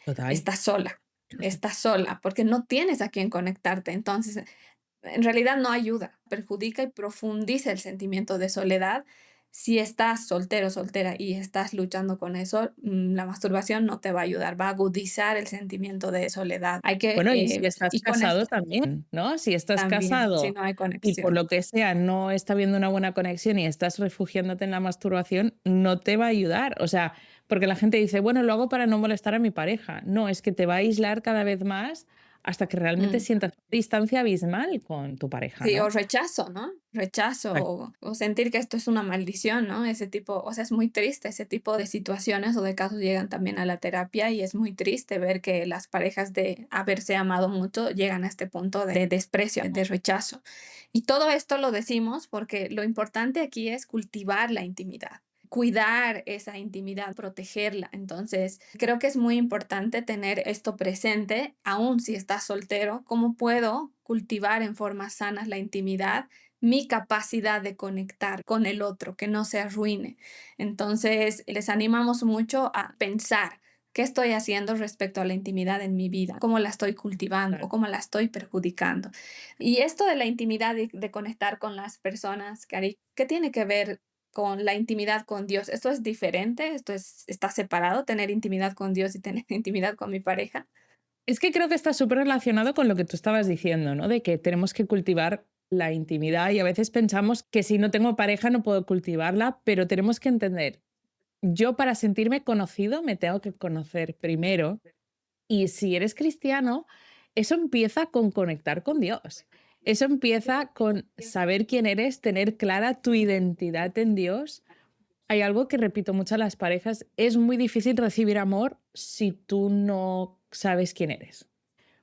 Total. está sola, está sola, porque no tienes a quién conectarte. Entonces, en realidad no ayuda, perjudica y profundiza el sentimiento de soledad. Si estás soltero o soltera y estás luchando con eso, la masturbación no te va a ayudar, va a agudizar el sentimiento de soledad. Hay que, Bueno, y si estás y con esto casado también, ¿no? Si estás también, si casado no hay y por conexión. lo que sea no está habiendo una buena conexión y estás refugiándote en la masturbación, no te va a ayudar. O sea, porque la gente dice, bueno, lo hago para no molestar a mi pareja. No, es que te va a aislar cada vez más hasta que realmente Mm. sientas distancia abismal con tu pareja, Sí, o ¿no? rechazo, ¿no? Rechazo Exacto. o sentir que esto es una maldición, ¿no? Ese tipo, o sea, es muy triste, ese tipo de situaciones o de casos llegan también a la terapia y es muy triste ver que las parejas de haberse amado mucho llegan a este punto de desprecio, de rechazo. Y todo esto lo decimos porque lo importante aquí es cultivar la intimidad. Cuidar esa intimidad, protegerla. Entonces, creo que es muy importante tener esto presente, aun si estás soltero, cómo puedo cultivar en formas sanas la intimidad, mi capacidad de conectar con el otro, que no se arruine. Entonces, les animamos mucho a pensar qué estoy haciendo respecto a la intimidad en mi vida, cómo la estoy cultivando o Claro. cómo la estoy perjudicando. Y esto de la intimidad y de conectar con las personas, Cari, ¿qué tiene que ver con la intimidad con Dios? ¿Esto es diferente? ¿Esto está separado, tener intimidad con Dios y tener intimidad con mi pareja? Es que creo que está súper relacionado con lo que tú estabas diciendo, ¿no? De que tenemos que cultivar la intimidad y a veces pensamos que si no tengo pareja no puedo cultivarla, pero tenemos que entender, yo para sentirme conocido me tengo que conocer primero. Y si eres cristiano, eso empieza con conectar con Dios. Eso empieza con saber quién eres, tener clara tu identidad en Dios. Hay algo que repito mucho a las parejas, es muy difícil recibir amor si tú no sabes quién eres.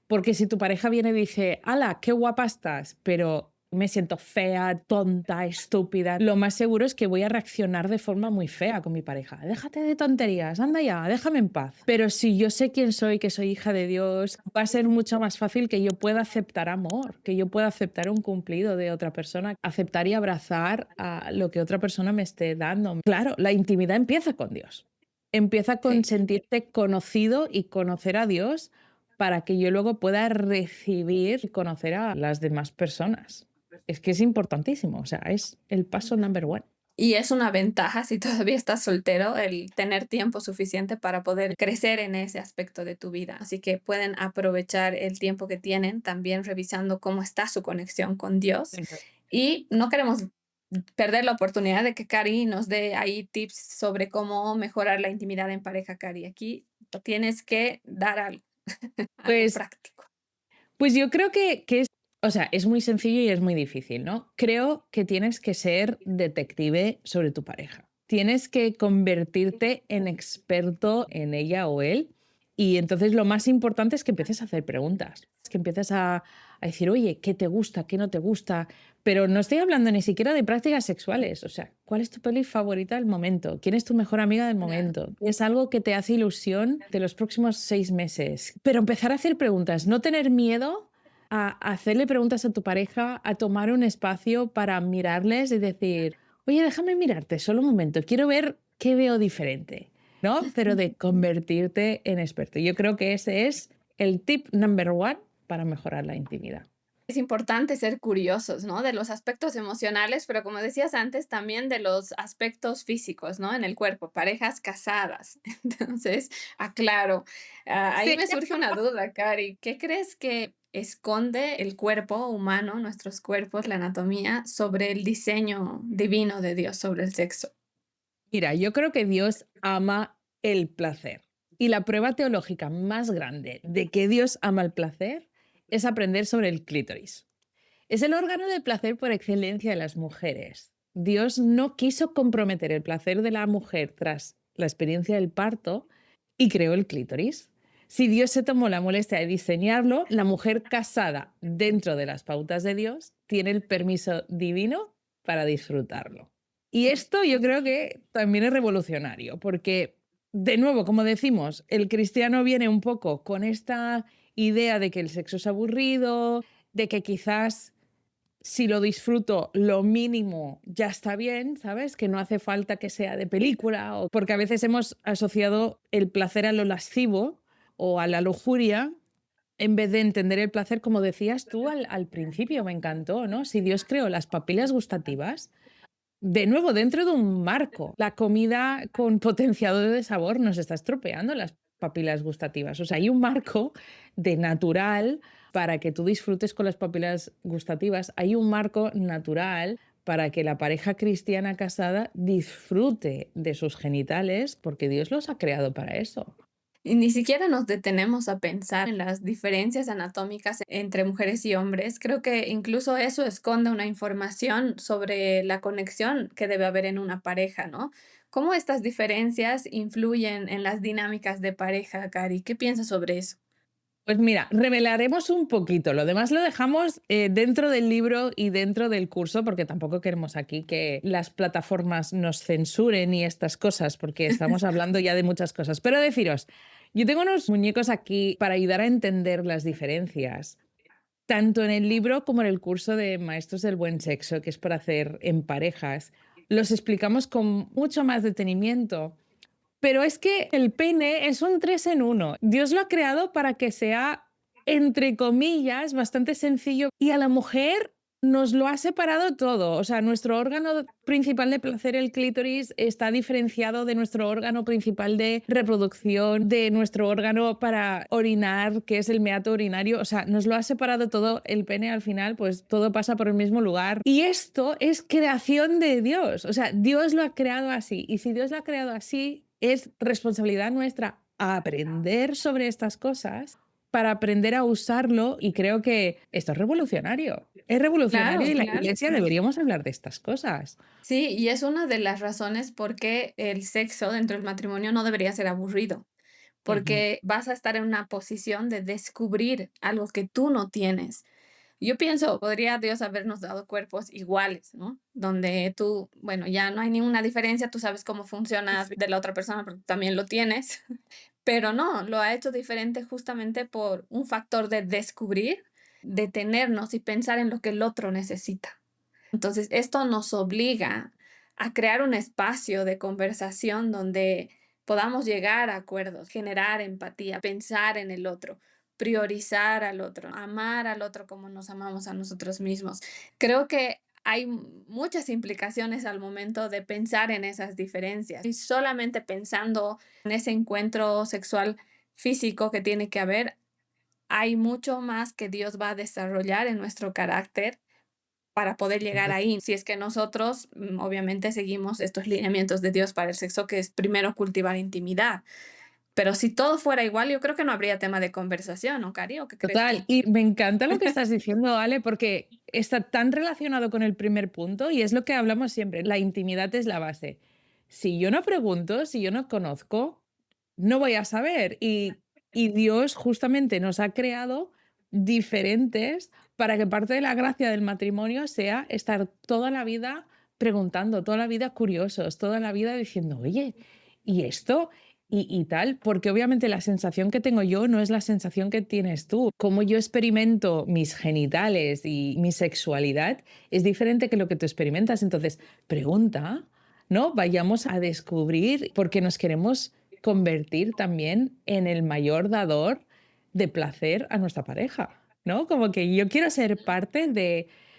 Porque si tu pareja viene y dice, ¡hala, qué guapa estás! Pero me siento fea, tonta, estúpida, lo más seguro es que voy a reaccionar de forma muy fea con mi pareja. Déjate de tonterías, anda ya, déjame en paz. Pero si yo sé quién soy, que soy hija de Dios, va a ser mucho más fácil que yo pueda aceptar amor, que yo pueda aceptar un cumplido de otra persona, aceptar y abrazar a lo que otra persona me esté dando. Claro, la intimidad empieza con Dios. Empieza con Sí. sentirte conocido y conocer a Dios para que yo luego pueda recibir y conocer a las demás personas. Es que es importantísimo, o sea, es el paso number one. Y es una ventaja si todavía estás soltero el tener tiempo suficiente para poder crecer en ese aspecto de tu vida. Así que pueden aprovechar el tiempo que tienen también revisando cómo está su conexión con Dios. Y no queremos perder la oportunidad de que Cari nos dé ahí tips sobre cómo mejorar la intimidad en pareja, Cari. Aquí tienes que dar algo, algo Pues, práctico. pues yo creo que es, o sea, es muy sencillo y es muy difícil, ¿no? Creo que tienes que ser detective sobre tu pareja. Tienes que convertirte en experto en ella o él. Y entonces lo más importante es que empieces a hacer preguntas, que empieces a decir, oye, ¿qué te gusta? ¿Qué no te gusta? Pero no estoy hablando ni siquiera de prácticas sexuales. O sea, ¿cuál es tu peli favorita del momento? ¿Quién es tu mejor amiga del Claro. momento? Es algo que te hace ilusión de los próximos 6 meses. Pero empezar a hacer preguntas, no tener miedo a hacerle preguntas a tu pareja, a tomar un espacio para mirarles y decir, oye, déjame mirarte solo un momento, quiero ver qué veo diferente, ¿no? Pero de convertirte en experto. Yo creo que ese es el tip number one para mejorar la intimidad. Es importante ser curiosos, ¿no? De los aspectos emocionales, pero como decías antes, también de los aspectos físicos, ¿no? En el cuerpo, parejas casadas. Entonces, aclaro, ahí Sí. me surge una duda, Cari. ¿Qué crees que esconde el cuerpo humano, nuestros cuerpos, la anatomía, sobre el diseño divino de Dios, sobre el sexo? Mira, yo creo que Dios ama el placer. Y la prueba teológica más grande de que Dios ama el placer es aprender sobre el clítoris. Es el órgano de placer por excelencia de las mujeres. Dios no quiso comprometer el placer de la mujer tras la experiencia del parto y creó el clítoris. Si Dios se tomó la molestia de diseñarlo, la mujer casada dentro de las pautas de Dios tiene el permiso divino para disfrutarlo. Y esto yo creo que también es revolucionario, porque, de nuevo, como decimos, el cristiano viene un poco con esta idea de que el sexo es aburrido, de que quizás si lo disfruto lo mínimo ya está bien, ¿sabes? Que no hace falta que sea de película, o porque a veces hemos asociado el placer a lo lascivo o a la lujuria en vez de entender el placer, como decías tú al principio, me encantó, ¿no? Si Dios creó las papilas gustativas, de nuevo, dentro de un marco, la comida con potenciador de sabor nos está estropeando las papilas gustativas. O sea, hay un marco de natural para que tú disfrutes con las papilas gustativas. Hay un marco natural para que la pareja cristiana casada disfrute de sus genitales, porque Dios los ha creado para eso. Y ni siquiera nos detenemos a pensar en las diferencias anatómicas entre mujeres y hombres. Creo que incluso eso esconde una información sobre la conexión que debe haber en una pareja, ¿no? ¿Cómo estas diferencias influyen en las dinámicas de pareja, Cari? ¿Qué piensas sobre eso? Pues mira, revelaremos un poquito, lo demás lo dejamos dentro del libro y dentro del curso, porque tampoco queremos aquí que las plataformas nos censuren y estas cosas, porque estamos hablando ya de muchas cosas. Pero deciros, yo tengo unos muñecos aquí para ayudar a entender las diferencias, tanto en el libro como en el curso de Maestros del Buen Sexo, que es para hacer en parejas. Los explicamos con mucho más detenimiento. Pero es que el pene es un 3 en uno. Dios lo ha creado para que sea, entre comillas, bastante sencillo. Y a la mujer nos lo ha separado todo. O sea, nuestro órgano principal de placer, el clítoris, está diferenciado de nuestro órgano principal de reproducción, de nuestro órgano para orinar, que es el meato urinario. O sea, nos lo ha separado todo. El pene al final, pues todo pasa por el mismo lugar. Y esto es creación de Dios. O sea, Dios lo ha creado así. Y si Dios lo ha creado así, es responsabilidad nuestra aprender sobre estas cosas para aprender a usarlo y creo que esto es revolucionario. Es revolucionario Claro, y la claro. iglesia deberíamos hablar de estas cosas. Sí, y es una de las razones por qué el sexo dentro del matrimonio no debería ser aburrido, Ujú. porque vas a estar en una posición de descubrir algo que tú no tienes. Yo pienso, podría Dios habernos dado cuerpos iguales, ¿no? Donde tú, bueno, ya no hay ninguna diferencia, tú sabes cómo funciona Sí. de la otra persona porque también lo tienes, pero no, lo ha hecho diferente justamente por un factor de descubrir, detenernos y pensar en lo que el otro necesita. Entonces, esto nos obliga a crear un espacio de conversación donde podamos llegar a acuerdos, generar empatía, pensar en el otro, priorizar al otro, amar al otro como nos amamos a nosotros mismos. Creo que hay muchas implicaciones al momento de pensar en esas diferencias y solamente pensando en ese encuentro sexual físico que tiene que haber, hay mucho más que Dios va a desarrollar en nuestro carácter para poder llegar ahí. Si es que nosotros, obviamente, seguimos estos lineamientos de Dios para el sexo, que es primero cultivar intimidad. Pero si todo fuera igual, yo creo que no habría tema de conversación, ¿no, Cari? ¿O qué crees Total, tú? y me encanta lo que estás diciendo, Ale, porque está tan relacionado con el primer punto y es lo que hablamos siempre, la intimidad es la base. Si yo no pregunto, si yo no conozco, no voy a saber. Y Dios justamente nos ha creado diferentes para que parte de la gracia del matrimonio sea estar toda la vida preguntando, toda la vida curiosos, toda la vida diciendo, oye, ¿y esto? Y tal, porque obviamente la sensación que tengo yo no es la sensación que tienes tú. Cómo yo experimento mis genitales y mi sexualidad es diferente que lo que tú experimentas. Entonces, pregunta, ¿no? Vayamos a descubrir, porque nos queremos convertir también en el mayor dador de placer a nuestra pareja, ¿no? Como que yo quiero ser parte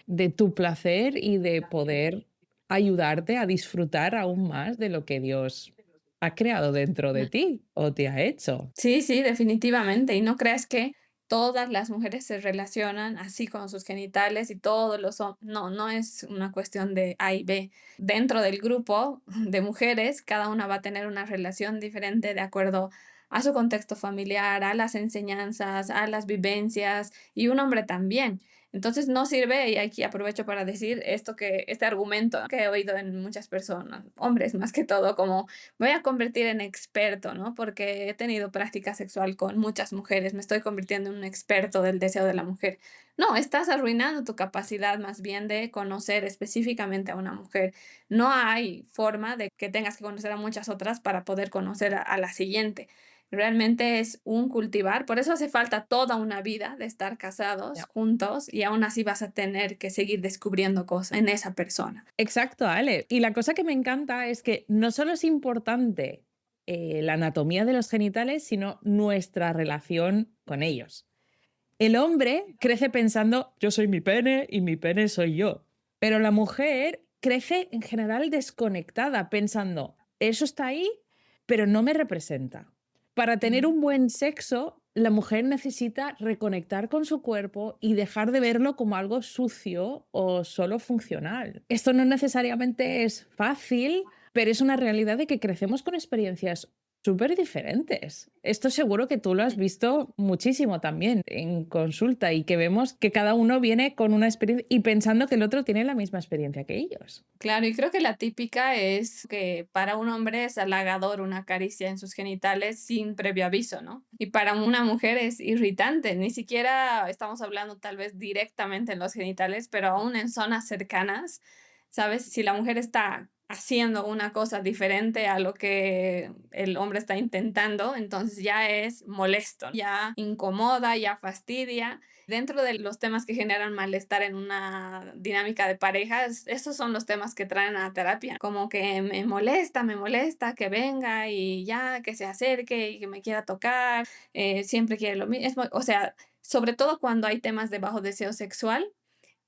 de tu placer y de poder ayudarte a disfrutar aún más de lo que Dios ha creado dentro de ti o te ha hecho. Sí, sí, definitivamente. Y no creas que todas las mujeres se relacionan así con sus genitales y todos los hombres. No, no es una cuestión de A y B. Dentro del grupo de mujeres, cada una va a tener una relación diferente de acuerdo a su contexto familiar, a las enseñanzas, a las vivencias y un hombre también. Entonces no sirve, y aquí aprovecho para decir esto que, este argumento que he oído en muchas personas, hombres más que todo, como me voy a convertir en experto, ¿no? Porque he tenido práctica sexual con muchas mujeres, me estoy convirtiendo en un experto del deseo de la mujer. No, estás arruinando tu capacidad más bien de conocer específicamente a una mujer. No hay forma de que tengas que conocer a muchas otras para poder conocer a la siguiente. Realmente es un cultivar, por eso hace falta toda una vida de estar casados, Ya. juntos, y aún así vas a tener que seguir descubriendo cosas en esa persona. Exacto, Ale. Y la cosa que me encanta es que no solo es importante la anatomía de los genitales, sino nuestra relación con ellos. El hombre crece pensando, yo soy mi pene y mi pene soy yo. Pero la mujer crece en general desconectada, pensando, eso está ahí, pero no me representa. Para tener un buen sexo, la mujer necesita reconectar con su cuerpo y dejar de verlo como algo sucio o solo funcional. Esto no necesariamente es fácil, pero es una realidad de que crecemos con experiencias súper diferentes. Esto seguro que tú lo has visto muchísimo también en consulta y que vemos que cada uno viene con una experiencia y pensando que el otro tiene la misma experiencia que ellos. Claro, y creo que la típica es que para un hombre es halagador una caricia en sus genitales sin previo aviso, ¿no? Y para una mujer es irritante, ni siquiera estamos hablando tal vez directamente en los genitales, pero aún en zonas cercanas, ¿sabes? Si la mujer está haciendo una cosa diferente a lo que el hombre está intentando, entonces ya es molesto, ya incomoda, ya fastidia. Dentro de los temas que generan malestar en una dinámica de parejas, esos son los temas que traen a terapia, como que me molesta que venga y ya, que se acerque y que me quiera tocar, siempre quiere lo mismo, o sea, sobre todo cuando hay temas de bajo deseo sexual,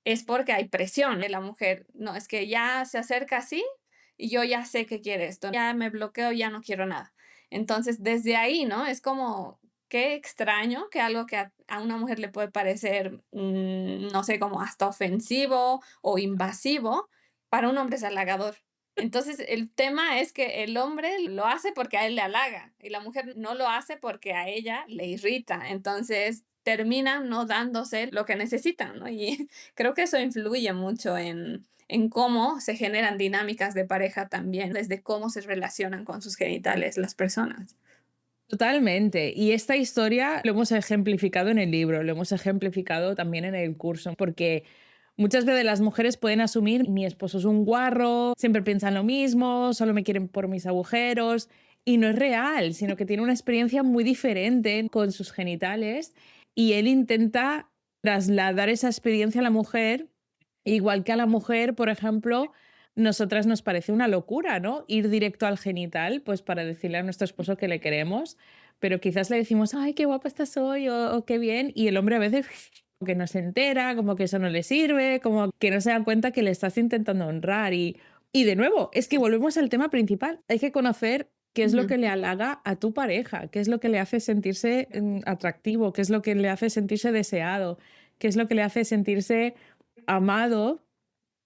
es porque hay presión de la mujer, no, es que ya se acerca así y yo ya sé que quiere esto, ya me bloqueo, ya no quiero nada. Entonces, desde ahí, ¿no? Es como, qué extraño que algo que a una mujer le puede parecer, no sé, como hasta ofensivo o invasivo, para un hombre es halagador. Entonces, el tema es que el hombre lo hace porque a él le halaga y la mujer no lo hace porque a ella le irrita. Entonces, terminan no dándose lo que necesitan, ¿no? Y creo que eso influye mucho en cómo se generan dinámicas de pareja también, desde cómo se relacionan con sus genitales las personas. Totalmente. Y esta historia lo hemos ejemplificado en el libro, lo hemos ejemplificado también en el curso, porque muchas veces las mujeres pueden asumir, mi esposo es un guarro, siempre piensan lo mismo, solo me quieren por mis agujeros, y no es real, sino que tiene una experiencia muy diferente con sus genitales y él intenta trasladar esa experiencia a la mujer, igual que a la mujer, por ejemplo, nosotras nos parece una locura, ¿no? Ir directo al genital, pues para decirle a nuestro esposo que le queremos, pero quizás le decimos, ay, qué guapa estás hoy, o qué bien, y el hombre a veces que no se entera, como que eso no le sirve, como que no se da cuenta que le estás intentando honrar. Y de nuevo, es que volvemos al tema principal, hay que conocer qué es lo Ujú. que le halaga a tu pareja, qué es lo que le hace sentirse atractivo, qué es lo que le hace sentirse deseado, qué es lo que le hace sentirse amado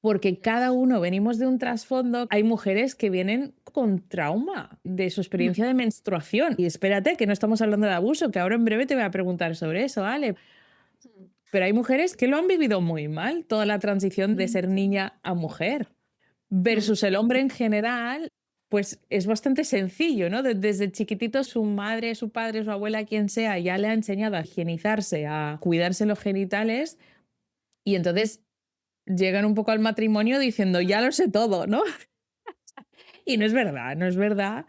porque cada uno venimos de un trasfondo. Hay mujeres que vienen con trauma de su Mm. experiencia de menstruación. Y espérate, que no estamos hablando de abuso, que ahora en breve te voy a preguntar sobre eso, ¿vale? Pero hay mujeres que lo han vivido muy mal, toda la transición de Mm. ser niña a mujer. Mm. Versus el hombre en general, pues es bastante sencillo, ¿no? Desde chiquitito su madre, su padre, su abuela, quien sea, ya le ha enseñado a higienizarse, a cuidarse los genitales. Y entonces llegan un poco al matrimonio diciendo, ya lo sé todo, ¿no? Y no es verdad, no es verdad,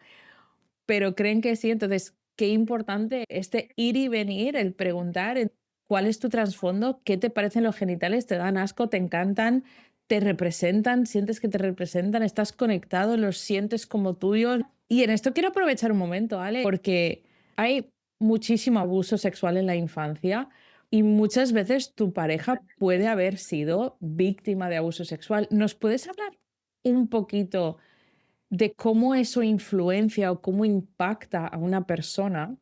pero creen que sí. Entonces, qué importante este ir y venir, el preguntar cuál es tu trasfondo, qué te parecen los genitales, te dan asco, te encantan, te representan, sientes que te representan, estás conectado, los sientes como tuyos. Y en esto quiero aprovechar un momento, ¿vale? Porque hay muchísimo abuso sexual en la infancia y muchas veces tu pareja puede haber sido víctima de abuso sexual. ¿Nos puedes hablar un poquito de cómo eso influencia o cómo impacta a una persona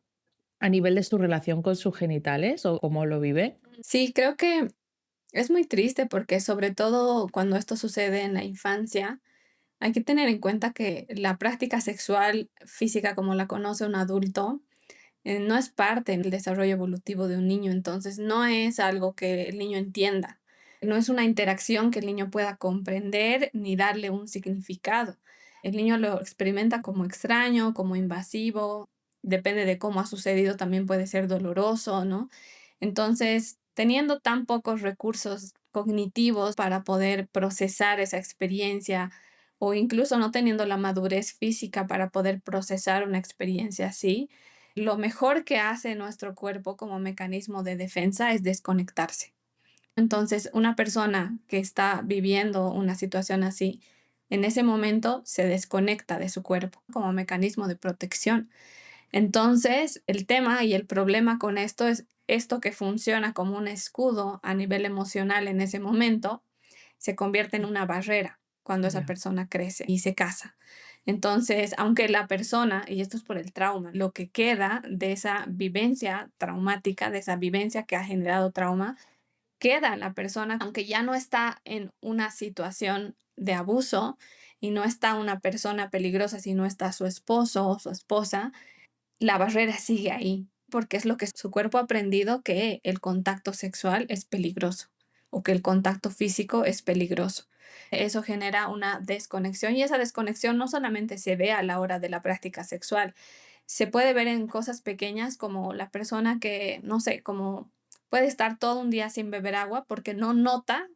a nivel de su relación con sus genitales o cómo lo vive? Sí, creo que es muy triste porque sobre todo cuando esto sucede en la infancia, hay que tener en cuenta que la práctica sexual física como la conoce un adulto no es parte del desarrollo evolutivo de un niño, entonces no es algo que el niño entienda, no es una interacción que el niño pueda comprender ni darle un significado. El niño lo experimenta como extraño, como invasivo, depende de cómo ha sucedido, también puede ser doloroso, ¿no? Entonces, teniendo tan pocos recursos cognitivos para poder procesar esa experiencia o incluso no teniendo la madurez física para poder procesar una experiencia así, lo mejor que hace nuestro cuerpo como mecanismo de defensa es desconectarse. Entonces, una persona que está viviendo una situación así, en ese momento se desconecta de su cuerpo como mecanismo de protección. Entonces, el tema y el problema con esto es esto que funciona como un escudo a nivel emocional en ese momento, se convierte en una barrera cuando esa Ya, persona crece y se casa. Entonces, aunque la persona, y esto es por el trauma, lo que queda de esa vivencia traumática, de esa vivencia que ha generado trauma, queda en la persona, aunque ya no está en una situación de abuso y no está una persona peligrosa, sino está su esposo o su esposa, la barrera sigue ahí, porque es lo que su cuerpo ha aprendido que el contacto sexual es peligroso o que el contacto físico es peligroso. Eso genera una desconexión y esa desconexión no solamente se ve a la hora de la práctica sexual, se puede ver en cosas pequeñas como la persona que, no sé, como puede estar todo un día sin beber agua porque no nota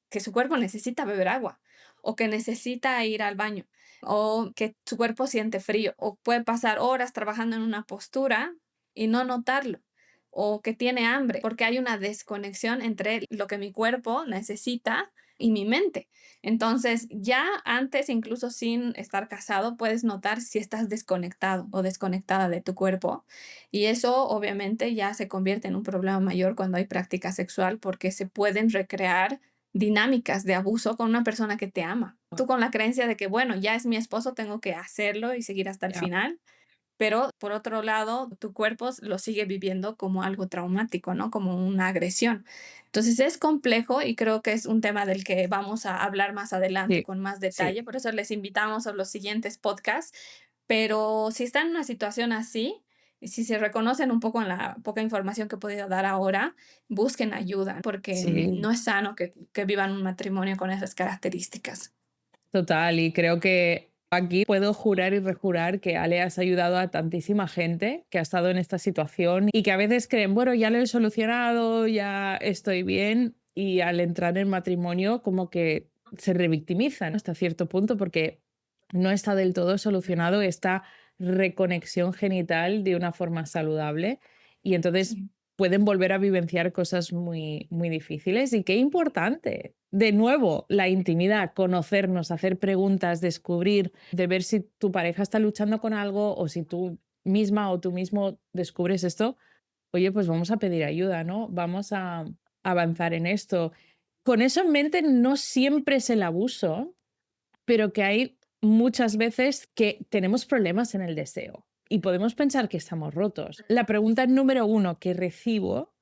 que su cuerpo necesita beber agua o que necesita ir al baño o que su cuerpo siente frío o puede pasar horas trabajando en una postura y no notarlo o que tiene hambre porque hay una desconexión entre lo que mi cuerpo necesita y mi mente. Entonces, ya antes, incluso sin estar casado, puedes notar si estás desconectado o desconectada de tu cuerpo. Y eso obviamente ya se convierte en un problema mayor cuando hay práctica sexual porque se pueden recrear dinámicas de abuso con una persona que te ama. Tú con la creencia de que, bueno, ya es mi esposo, tengo que hacerlo y seguir hasta el ya. final. pero por otro lado, tu cuerpo lo sigue viviendo como algo traumático, ¿no? Como una agresión. Entonces es complejo y creo que es un tema del que vamos a hablar más adelante Sí, con más sí, detalle, por eso les invitamos a los siguientes podcasts, pero si están en una situación así, y si se reconocen un poco en la poca información que he podido dar ahora, busquen ayuda, porque sí. no es sano que vivan un matrimonio con esas características. Total, y creo que aquí puedo jurar y rejurar que Ale has ayudado a tantísima gente que ha estado en esta situación y que a veces creen, bueno, ya lo he solucionado, ya estoy bien, y al entrar en matrimonio como que se revictimizan hasta cierto punto porque no está del todo solucionado esta reconexión genital de una forma saludable y entonces Sí. pueden volver a vivenciar cosas muy, muy difíciles. Y qué importante, de nuevo, la intimidad, conocernos, hacer preguntas, descubrir, de ver si tu pareja está luchando con algo o si tú misma o tú mismo descubres esto. Oye, pues vamos a pedir ayuda, ¿no? Vamos a avanzar en esto. Con eso en mente, no siempre es el abuso, pero que hay muchas veces que tenemos problemas en el deseo y podemos pensar que estamos rotos. La pregunta número uno que recibo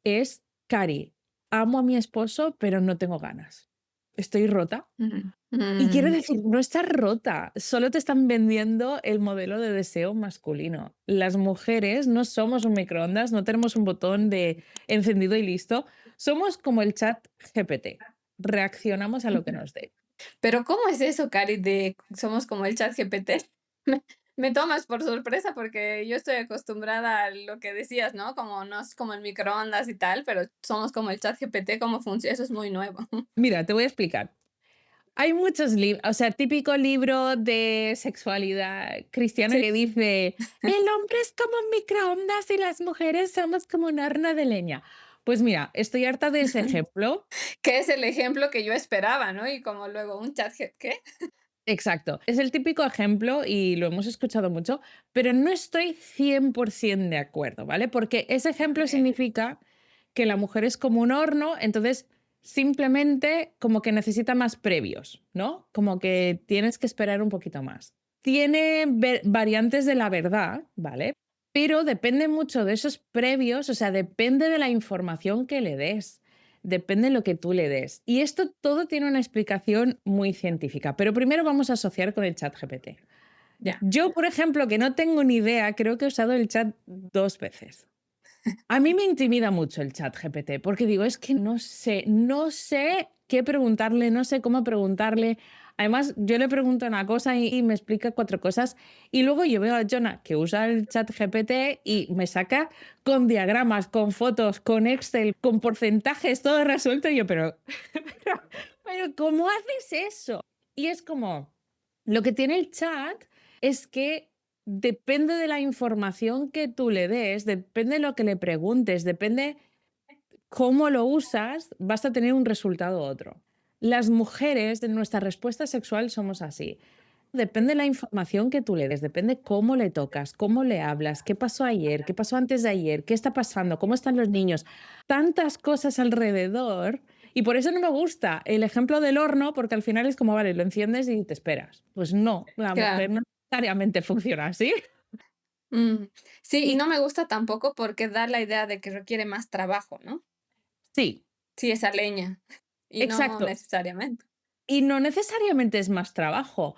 es, Cari, amo a mi esposo, pero no tengo ganas. ¿Estoy rota? Ujú. Y quiero decir, no estás rota, solo te están vendiendo el modelo de deseo masculino. Las mujeres no somos un microondas, no tenemos un botón de encendido y listo. Somos como el chat GPT. Reaccionamos a lo que nos dé. Pero, ¿cómo es eso, Cari, de somos como el ChatGPT? Me me tomas por sorpresa porque yo estoy acostumbrada a lo que decías, ¿no? Como no es como el microondas y tal, pero somos como el ChatGPT, ¿cómo funciona? Eso es muy nuevo. Mira, te voy a explicar. Hay muchos libros, o sea, típico libro de sexualidad cristiano Sí, que dice, el hombre es como un microondas y las mujeres somos como un horno de leña. Pues mira, estoy harta de ese ejemplo. que es el ejemplo que yo esperaba, ¿no? Y como luego un ¿qué? Exacto. Es el típico ejemplo y lo hemos escuchado mucho, pero no estoy 100% de acuerdo, ¿vale? Porque ese ejemplo Okey. significa que la mujer es como un horno, entonces simplemente como que necesita más previos, ¿no? Como que tienes que esperar un poquito más. Tiene variantes de la verdad, ¿vale? Pero depende mucho de esos previos, o sea, depende de la información que le des. Depende de lo que tú le des. Y esto todo tiene una explicación muy científica, pero primero vamos a asociar con el chat GPT. Ya. Yo, por ejemplo, que no tengo ni idea, creo que he usado el chat 2 veces. A mí me intimida mucho el chat GPT, porque digo, es que no sé qué preguntarle, no sé cómo preguntarle. Además, yo le pregunto una cosa y me explica 4 cosas, y luego yo veo a Jonah que usa el chat GPT y me saca con diagramas, con fotos, con Excel, con porcentajes, todo resuelto, y yo, pero, pero ¿cómo haces eso? Y es como, lo que tiene el chat es que depende de la información que tú le des, depende de lo que le preguntes, depende cómo lo usas, vas a tener un resultado u otro. Las mujeres, de nuestra respuesta sexual, somos así. Depende de la información que tú le des, depende cómo le tocas, cómo le hablas, qué pasó ayer, qué pasó antes de ayer, qué está pasando, cómo están los niños. Tantas cosas alrededor. Y por eso no me gusta el ejemplo del horno, porque al final es como, vale, lo enciendes y te esperas. Pues no, la mujer Claro. no necesariamente funciona así. Mm. Sí, y Y no me gusta tampoco porque da la idea de que requiere más trabajo, ¿no? sí, Sí, esa leña, y no exacto. necesariamente. Y no necesariamente es más trabajo.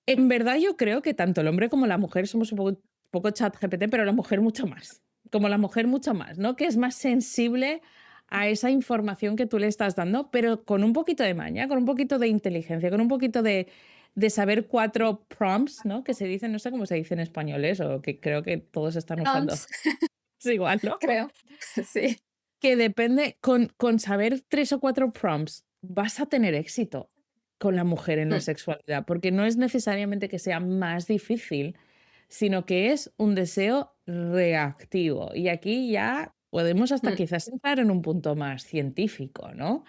En verdad, yo creo que tanto el hombre como la mujer somos un poco chat GPT, pero la mujer mucho más. Como la mujer mucho más, ¿no? Que es más sensible a esa información que tú le estás dando, pero con un poquito de maña, con un poquito de inteligencia, con un poquito de saber 4 prompts, ¿no? Que se dicen, no sé cómo se dice en español eso, que creo que todos están usando. Prompts, Es igual, ¿no? creo. Sí. Que depende, con saber 3 o 4 prompts, vas a tener éxito con la mujer en la Mm, sexualidad, porque no es necesariamente que sea más difícil, sino que es un deseo reactivo. Y aquí ya podemos hasta mm. quizás entrar en un punto más científico, ¿no?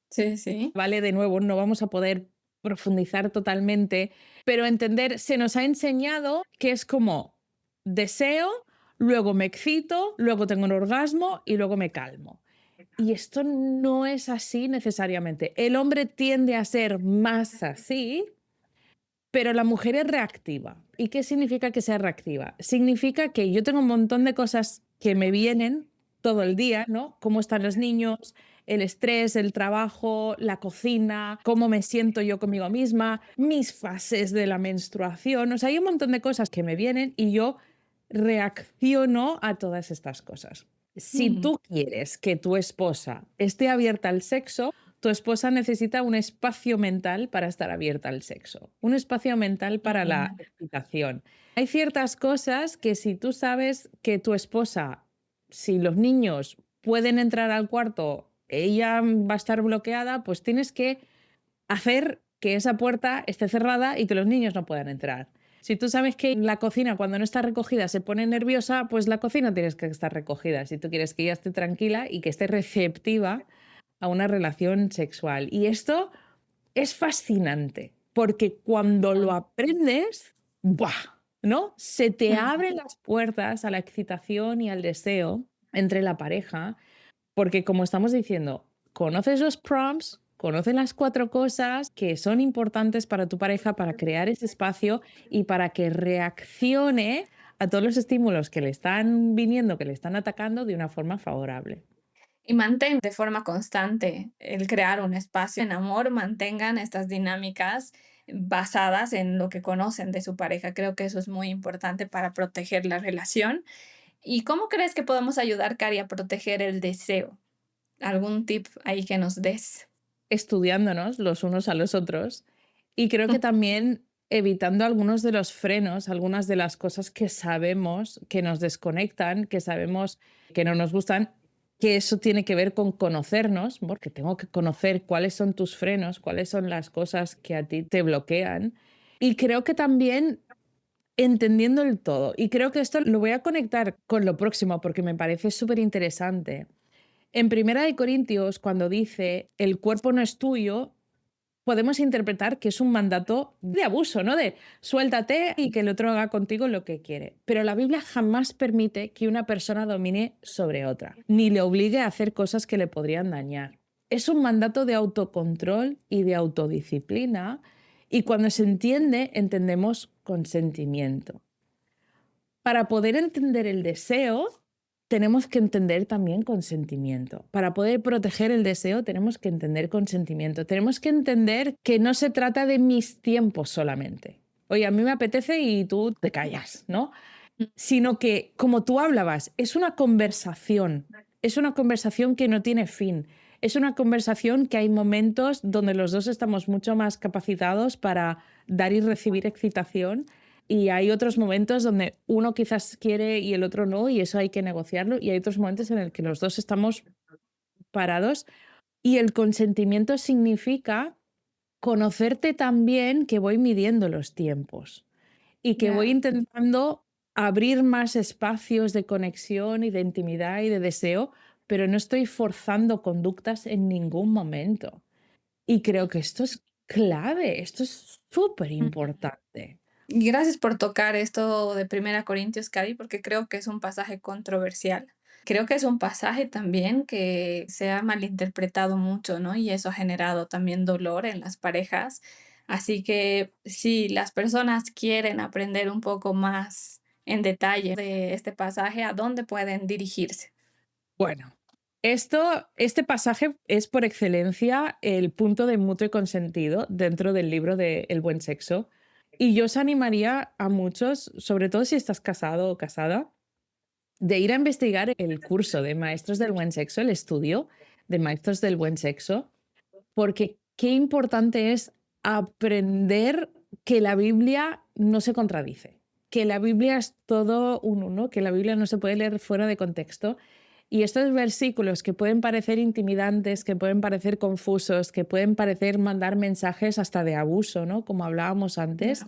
Sí, sí. Vale, de nuevo, no vamos a poder profundizar totalmente, pero entender, se nos ha enseñado que es como deseo, luego me excito, luego tengo un orgasmo y luego me calmo. Y esto no es así necesariamente. El hombre tiende a ser más así, Pero la mujer es reactiva. ¿Y qué significa que sea reactiva? Significa que yo tengo un montón de cosas que me vienen todo el día, ¿no? Cómo están los niños, el estrés, el trabajo, la cocina, cómo me siento yo conmigo misma, mis fases de la menstruación. O sea, hay un montón de cosas que me vienen y yo reacciono a todas estas cosas. Si Mm, tú quieres que tu esposa esté abierta al sexo, tu esposa necesita un espacio mental para estar abierta al sexo, un espacio mental para la mm, excitación. Hay ciertas cosas que si tú sabes que tu esposa, si los niños pueden entrar al cuarto, ella va a estar bloqueada, pues tienes que hacer que esa puerta esté cerrada y que los niños no puedan entrar. Si tú sabes que la cocina cuando no está recogida se pone nerviosa, pues la cocina tienes que estar recogida. Si tú quieres que ella esté tranquila y que esté receptiva a una relación sexual. Y esto es fascinante, porque cuando lo mm, aprendes, ¡buah! ¿No? Se te mm. abren las puertas a la excitación y al deseo entre la pareja, porque como estamos diciendo, conoces los prompts, conoces las 4 cosas que son importantes para tu pareja para crear ese espacio y para que reaccione a todos los estímulos que le están viniendo, que le están atacando de una forma favorable. Y mantén de forma constante el crear un espacio en amor, mantengan estas dinámicas basadas en lo que conocen de su pareja. Creo que eso es muy importante para proteger la relación. ¿Y cómo crees que podemos ayudar, Cari, a proteger el deseo? ¿Algún tip ahí que nos des? Estudiándonos los unos a los otros y creo que también evitando algunos de los frenos, algunas de las cosas que sabemos que nos desconectan, que sabemos que no nos gustan, que eso tiene que ver con conocernos, porque tengo que conocer cuáles son tus frenos, cuáles son las cosas que a ti te bloquean. Y creo que también entendiendo el todo, y creo que esto lo voy a conectar con lo próximo porque me parece súper interesante. En Primera de Corintios, cuando dice el cuerpo no es tuyo, podemos interpretar que es un mandato de abuso, ¿no? De suéltate y que el otro haga contigo lo que quiere. Pero la Biblia jamás permite que una persona domine sobre otra, ni le obligue a hacer cosas que le podrían dañar. Es un mandato de autocontrol y de autodisciplina, y cuando se entiende, entendemos consentimiento. Para poder entender el deseo, tenemos que entender también consentimiento. Para poder proteger el deseo, tenemos que entender consentimiento. Tenemos que entender que no se trata de mis tiempos solamente. Oye, a mí me apetece y tú te callas, ¿no? Sino que, como tú hablabas, es una conversación que no tiene fin. Es una conversación que hay momentos donde los dos estamos mucho más capacitados para dar y recibir excitación y hay otros momentos donde uno quizás quiere y el otro no, y eso hay que negociarlo. Y hay otros momentos en el que los dos estamos parados. Y el consentimiento significa conocerte tan bien que voy midiendo los tiempos y que voy Ya. intentando abrir más espacios de conexión y de intimidad y de deseo, pero no estoy forzando conductas en ningún momento. Y creo que esto es clave, esto es súper importante. Y gracias por tocar esto de Primera Corintios, Cari, porque creo que es un pasaje controversial. Creo que es un pasaje también que se ha malinterpretado mucho, ¿no? Y eso ha generado también dolor en las parejas. Así que si las personas quieren aprender un poco más en detalle de este pasaje, ¿a dónde pueden dirigirse? Bueno, este pasaje es por excelencia el punto de mutuo consentido dentro del libro de El buen sexo. Y yo os animaría a muchos, sobre todo si estás casado o casada, de ir a investigar el curso de Maestros del Buen Sexo, el estudio de Maestros del Buen Sexo, porque qué importante es aprender que la Biblia no se contradice, que la Biblia es todo un uno, que la Biblia no se puede leer fuera de contexto. Y estos versículos que pueden parecer intimidantes, que pueden parecer confusos, que pueden parecer mandar mensajes hasta de abuso, ¿no? Como hablábamos antes, Ya.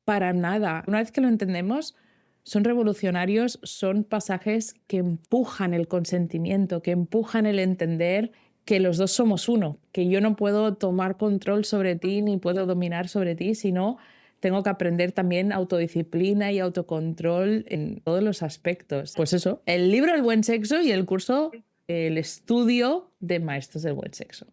para nada. Una vez que lo entendemos, son revolucionarios, son pasajes que empujan el consentimiento, que empujan el entender que los dos somos uno, que yo no puedo tomar control sobre ti ni puedo dominar sobre ti, sino tengo que aprender también autodisciplina y autocontrol en todos los aspectos. Pues eso, el libro El buen sexo y el curso, el estudio de Maestros del buen sexo.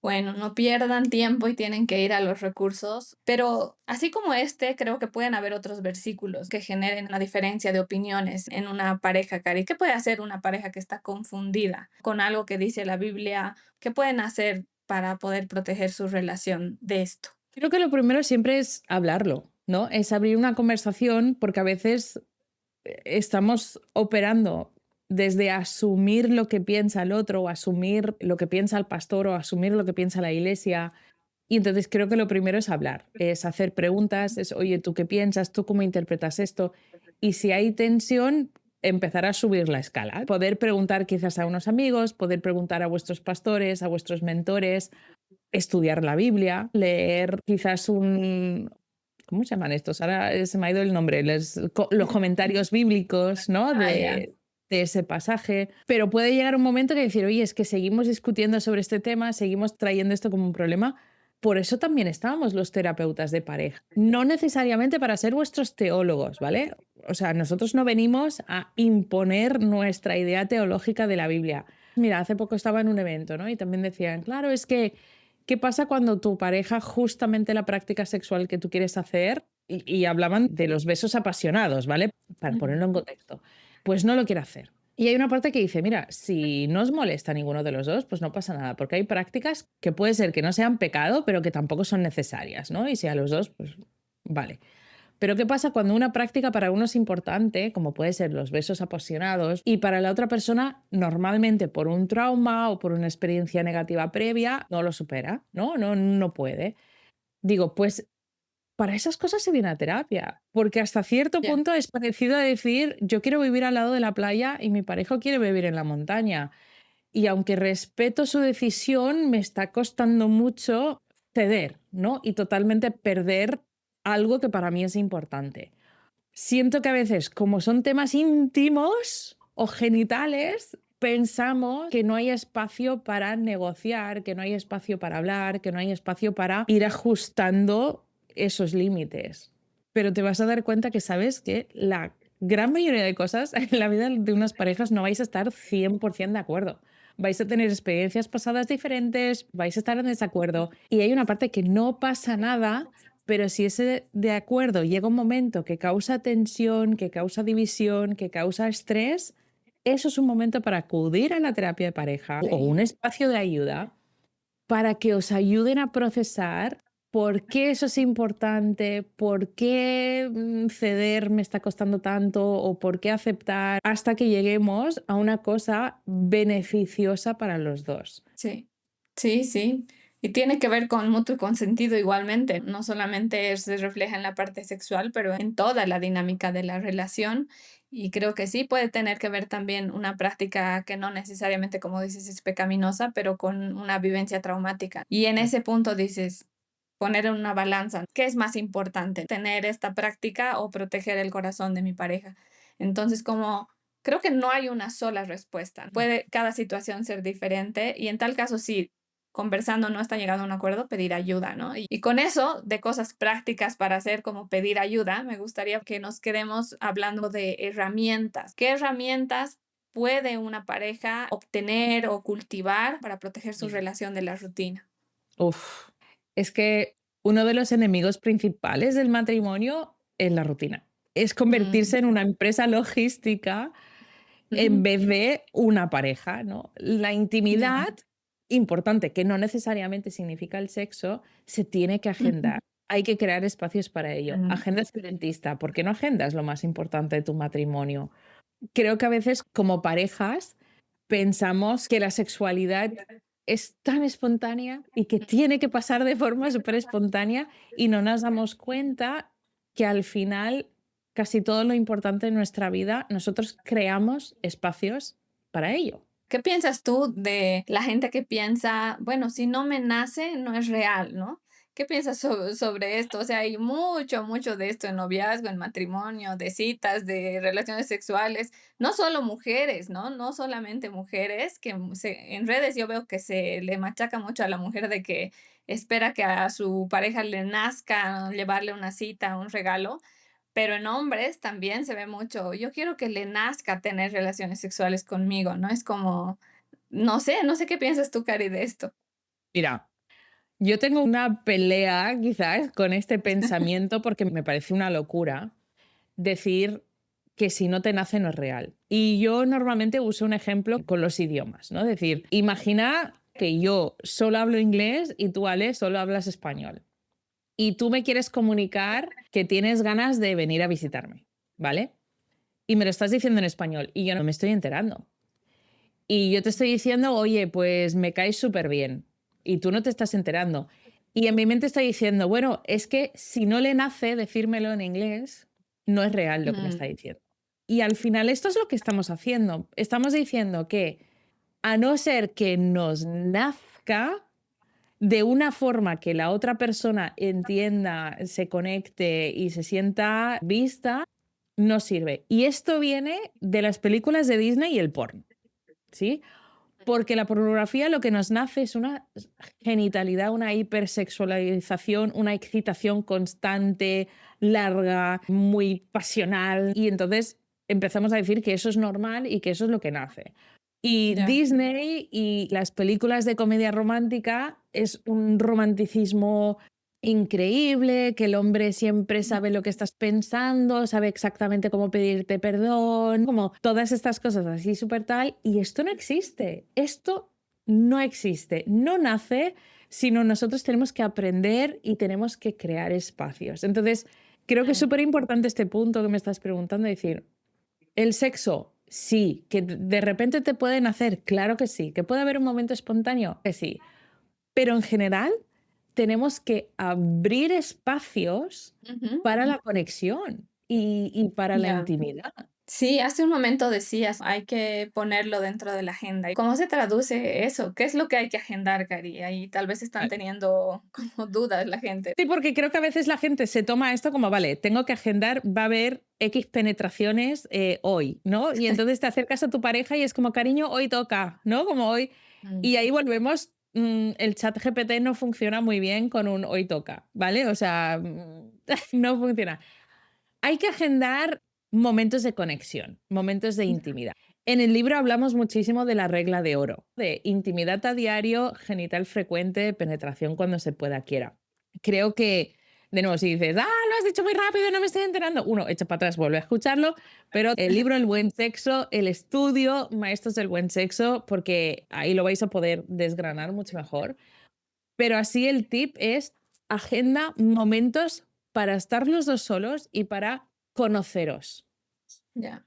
Bueno, no pierdan tiempo y tienen que ir a los recursos, pero así como este, creo que pueden haber otros versículos que generen una diferencia de opiniones en una pareja, Cari. ¿Qué puede hacer una pareja que está confundida con algo que dice la Biblia? ¿Qué pueden hacer para poder proteger su relación de esto? Creo que lo primero siempre es hablarlo, ¿no? Es abrir una conversación porque a veces estamos operando desde asumir lo que piensa el otro, o asumir lo que piensa el pastor, o asumir lo que piensa la iglesia. Y entonces creo que lo primero es hablar, es hacer preguntas, es, oye, ¿tú qué piensas? ¿Tú cómo interpretas esto? Y si hay tensión, empezar a subir la escala. Poder preguntar quizás a unos amigos, poder preguntar a vuestros pastores, a vuestros mentores, estudiar la Biblia, leer quizás un, ¿cómo se llaman estos? Ahora se me ha ido el nombre, los comentarios bíblicos, ¿no? Ah, ya. De ese pasaje. Pero puede llegar un momento que decir, oye, es que seguimos discutiendo sobre este tema, seguimos trayendo esto como un problema. Por eso también estábamos los terapeutas de pareja. No necesariamente para ser vuestros teólogos, ¿vale? O sea, nosotros no venimos a imponer nuestra idea teológica de la Biblia. Mira, hace poco estaba en un evento, ¿no? Y también decían, claro, es que ¿qué pasa cuando tu pareja justamente la práctica sexual que tú quieres hacer, y hablaban de los besos apasionados, ¿vale? Para Ujú. ponerlo en contexto, pues no lo quiere hacer. Y hay una parte que dice, mira, si no os molesta ninguno de los dos, pues no pasa nada, porque hay prácticas que puede ser que no sean pecado, pero que tampoco son necesarias, ¿no? Y si a los dos, pues vale. Pero ¿qué pasa cuando una práctica para uno es importante, como puede ser los besos apasionados, y para la otra persona normalmente por un trauma o por una experiencia negativa previa no lo supera, ¿no? No puede. Digo, pues para esas cosas se viene a terapia, porque hasta cierto Ya. punto es parecido a decir, yo quiero vivir al lado de la playa y mi pareja quiere vivir en la montaña. Y aunque respeto su decisión, me está costando mucho ceder, ¿no? Y totalmente perder algo que para mí es importante. Siento que a veces, como son temas íntimos o genitales, pensamos que no hay espacio para negociar, que no hay espacio para hablar, que no hay espacio para ir ajustando esos límites. Pero te vas a dar cuenta que sabes que la gran mayoría de cosas en la vida de unas parejas no vais a estar 100% de acuerdo. Vais a tener experiencias pasadas diferentes, vais a estar en desacuerdo y hay una parte que no pasa nada, pero si ese de acuerdo llega un momento que causa tensión, que causa división, que causa estrés, eso es un momento para acudir a la terapia de pareja o Sí. un espacio de ayuda para que os ayuden a procesar por qué eso es importante, por qué ceder me está costando tanto o por qué aceptar hasta que lleguemos a una cosa beneficiosa para los dos. Sí, sí, sí. Y tiene que ver con mutuo consentido igualmente. No solamente se refleja en la parte sexual, pero en toda la dinámica de la relación. Y creo que sí puede tener que ver también una práctica que no necesariamente, como dices, es pecaminosa, pero con una vivencia traumática. Y en ese punto dices, poner en una balanza, ¿qué es más importante? ¿Tener esta práctica o proteger el corazón de mi pareja? Entonces, como creo que no hay una sola respuesta. Puede cada situación ser diferente y en tal caso, sí, conversando no están llegando a un acuerdo, pedir ayuda, ¿no? Y con eso, de cosas prácticas para hacer como pedir ayuda, me gustaría que nos quedemos hablando de herramientas. ¿Qué herramientas puede una pareja obtener o cultivar para proteger su relación de la rutina? Uf, es que uno de los enemigos principales del matrimonio es la rutina. Es Mm, convertirse en una empresa logística en ujú, vez de una pareja, ¿no? La ya, intimidad, importante, que no necesariamente significa el sexo, se tiene que ujú, agendar. Hay que crear espacios para ello. mm, Agenda espiritista. ¿Por qué no agendas lo más importante de tu matrimonio? Creo que a veces como parejas pensamos que la sexualidad es tan espontánea y que tiene que pasar de forma súper espontánea y no nos damos cuenta que al final casi todo lo importante en nuestra vida nosotros creamos espacios para ello. ¿qué piensas tú de la gente que piensa, bueno, si no me nace, no es real, ¿no? ¿Qué piensas sobre esto? O sea, hay mucho, mucho de esto en noviazgo, en matrimonio, de citas, de relaciones sexuales, no solo mujeres, ¿no? No solamente mujeres, que en redes yo veo que se le machaca mucho a la mujer de que espera que a su pareja le nazca llevarle una cita, un regalo, pero en hombres también se ve mucho, yo quiero que le nazca tener relaciones sexuales conmigo, ¿no? Es como, no sé qué piensas tú, Cari, de esto. Mira, Yo tengo una pelea quizás con este pensamiento porque me parece una locura decir que si no te nace no es real. Y yo normalmente uso un ejemplo con los idiomas, ¿no? Es decir, imagina que yo solo hablo inglés y tú, Ale, solo hablas español. Y tú me quieres comunicar que tienes ganas de venir a visitarme, ¿vale? Y me lo estás diciendo en español y yo no me estoy enterando. Y yo te estoy diciendo, oye, pues me caes súper bien. Y tú no te estás enterando. Y en mi mente está diciendo, bueno, es que si no le nace decírmelo en inglés, no es real lo que me está Mm, diciendo. Y al final esto es lo que estamos haciendo. Estamos diciendo que a no ser que nos nazca de una forma que la otra persona entienda, se conecte y se sienta vista, no sirve. Y esto viene de las películas de Disney y el porno, ¿sí? Porque la pornografía lo que nos nace es una genitalidad, una hipersexualización, una excitación constante, larga, muy pasional. Y entonces empezamos a decir que eso es normal y que eso es lo que nace. Y ya. Disney y las películas de comedia romántica es un romanticismo increíble, que el hombre siempre sabe lo que estás pensando, sabe exactamente cómo pedirte perdón, como todas estas cosas así súper tal. Y esto no existe. Esto no existe. No nace, sino nosotros tenemos que aprender y tenemos que crear espacios. Entonces, creo que es Mm, súper importante este punto que me estás preguntando, decir, el sexo, sí, que de repente te pueden hacer, claro que sí, que puede haber un momento espontáneo, que sí, pero en general tenemos que abrir espacios ujú, para la conexión y para la ya. intimidad. Sí, hace un momento decías, hay que ponerlo dentro de la agenda. ¿Cómo se traduce eso? ¿Qué es lo que hay que agendar, Cari? Ahí tal vez están Vale. teniendo como dudas la gente. Sí, porque creo que a veces la gente se toma esto como, vale, tengo que agendar, va a haber X penetraciones hoy, ¿no? Y entonces te acercas a tu pareja y es como, cariño, hoy toca, ¿no? Como hoy. Mm, Y ahí volvemos, el chat GPT no funciona muy bien con un hoy toca, ¿vale? O sea, no funciona. Hay que agendar momentos de conexión, momentos de ya, intimidad. En el libro hablamos muchísimo de la regla de oro, de intimidad a diario, genital frecuente, penetración cuando se pueda, quiera. Creo que, de nuevo, si dices, lo has dicho muy rápido, no me estoy enterando, uno, echa para atrás, vuelve a escucharlo, pero el libro El buen sexo, el estudio Maestros del buen sexo, porque ahí lo vais a poder desgranar mucho mejor. Pero así el tip es agenda momentos para estar los dos solos y para conoceros. ya.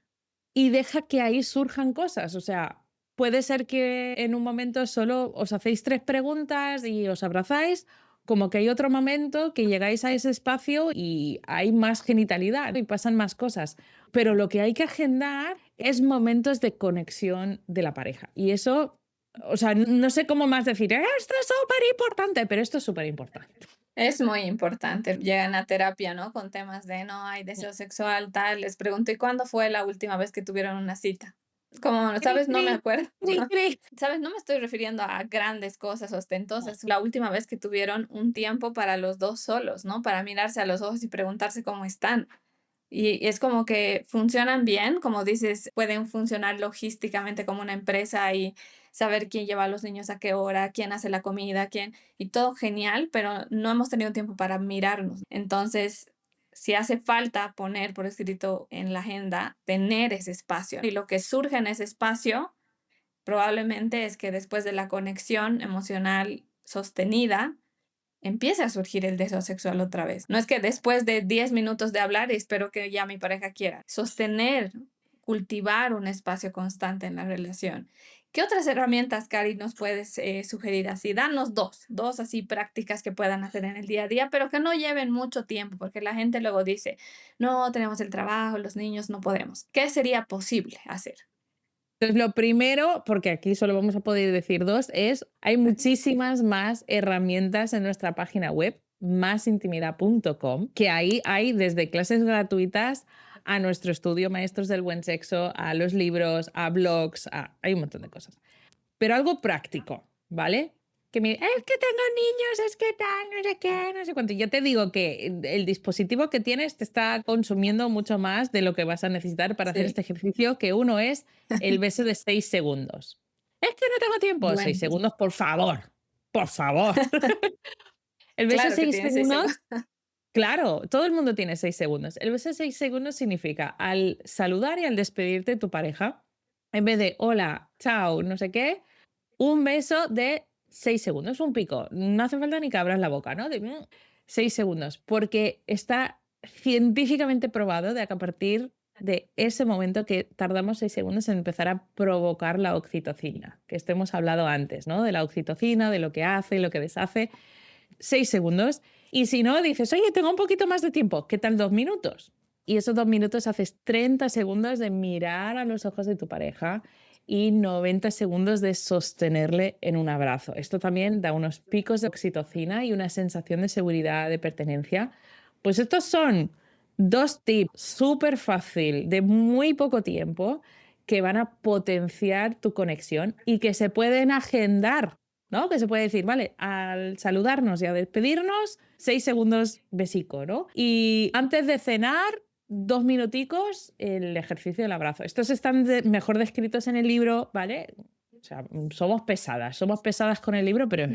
Y deja que ahí surjan cosas. O sea, puede ser que en un momento solo os hacéis 3 preguntas y os abrazáis, como que hay otro momento que llegáis a ese espacio y hay más genitalidad y pasan más cosas. Pero lo que hay que agendar es momentos de conexión de la pareja. Y eso, o sea, no sé cómo más decir, esto es súper importante, pero esto es súper importante. Es muy importante. Llegan a terapia, ¿no? Con temas de no hay deseo sexual, tal. Les pregunto, ¿y cuándo fue la última vez que tuvieron una cita? Como, Cri, ¿sabes? No cri, me acuerdo. cri, cri. ¿Sabes? No me estoy refiriendo a grandes cosas ostentosas. La última vez que tuvieron un tiempo para los dos solos, ¿no? Para mirarse a los ojos y preguntarse cómo están. Y es como que funcionan bien, como dices, pueden funcionar logísticamente como una empresa y saber quién lleva a los niños a qué hora, quién hace la comida, quién, y todo genial, pero no hemos tenido tiempo para mirarnos. Entonces, si hace falta poner por escrito en la agenda, tener ese espacio. Y lo que surge en ese espacio probablemente es que después de la conexión emocional sostenida, empiece a surgir el deseo sexual otra vez. No es que después de 10 minutos de hablar espero que ya mi pareja quiera. Sostener, cultivar un espacio constante en la relación. ¿Qué otras herramientas, Cari, nos puedes sugerir así? Danos dos así prácticas que puedan hacer en el día a día, pero que no lleven mucho tiempo, porque la gente luego dice, no, tenemos el trabajo, los niños, no podemos. ¿Qué sería posible hacer? Entonces, lo primero, porque aquí solo vamos a poder decir dos, es hay muchísimas más herramientas en nuestra página web, másintimidad.com, que ahí hay desde clases gratuitas a nuestro estudio Maestros del Buen Sexo, a los libros, a blogs, hay un montón de cosas. Pero algo práctico, ¿vale? Que me, es que tengo niños, es que tal, no sé qué, no sé cuánto. Yo te digo que el dispositivo que tienes te está consumiendo mucho más de lo que vas a necesitar para hacer Sí, este ejercicio, que uno es el beso de 6 segundos. Es que no tengo tiempo. 6 bueno, segundos, por favor. por favor. El beso Claro que 6 tiene 6 segundos. segundos, claro, todo el mundo tiene 6 segundos. El beso de 6 segundos significa al saludar y al despedirte de tu pareja, en vez de hola, chao, no sé qué, un beso de 6 segundos, un pico. No hace falta ni que abras la boca, ¿no? De 6 segundos, porque está científicamente probado de que a partir de ese momento que tardamos 6 segundos en empezar a provocar la oxitocina, que esto hemos hablado antes, ¿no? De la oxitocina, de lo que hace, lo que deshace. 6 segundos. Y si no, dices, oye, tengo un poquito más de tiempo. ¿Qué tal 2 minutos? Y esos 2 minutos haces 30 segundos de mirar a los ojos de tu pareja y 90 segundos de sostenerle en un abrazo. Esto también da unos picos de oxitocina y una sensación de seguridad, de pertenencia. Pues estos son 2 tips súper fácil, de muy poco tiempo, que van a potenciar tu conexión y que se pueden agendar, ¿no? Que se puede decir, vale, al saludarnos y a despedirnos, 6 segundos besico, ¿no? Y antes de cenar, 2 minuticos el ejercicio del abrazo. Estos están mejor descritos en el libro, ¿vale? O sea, somos pesadas con el libro, pero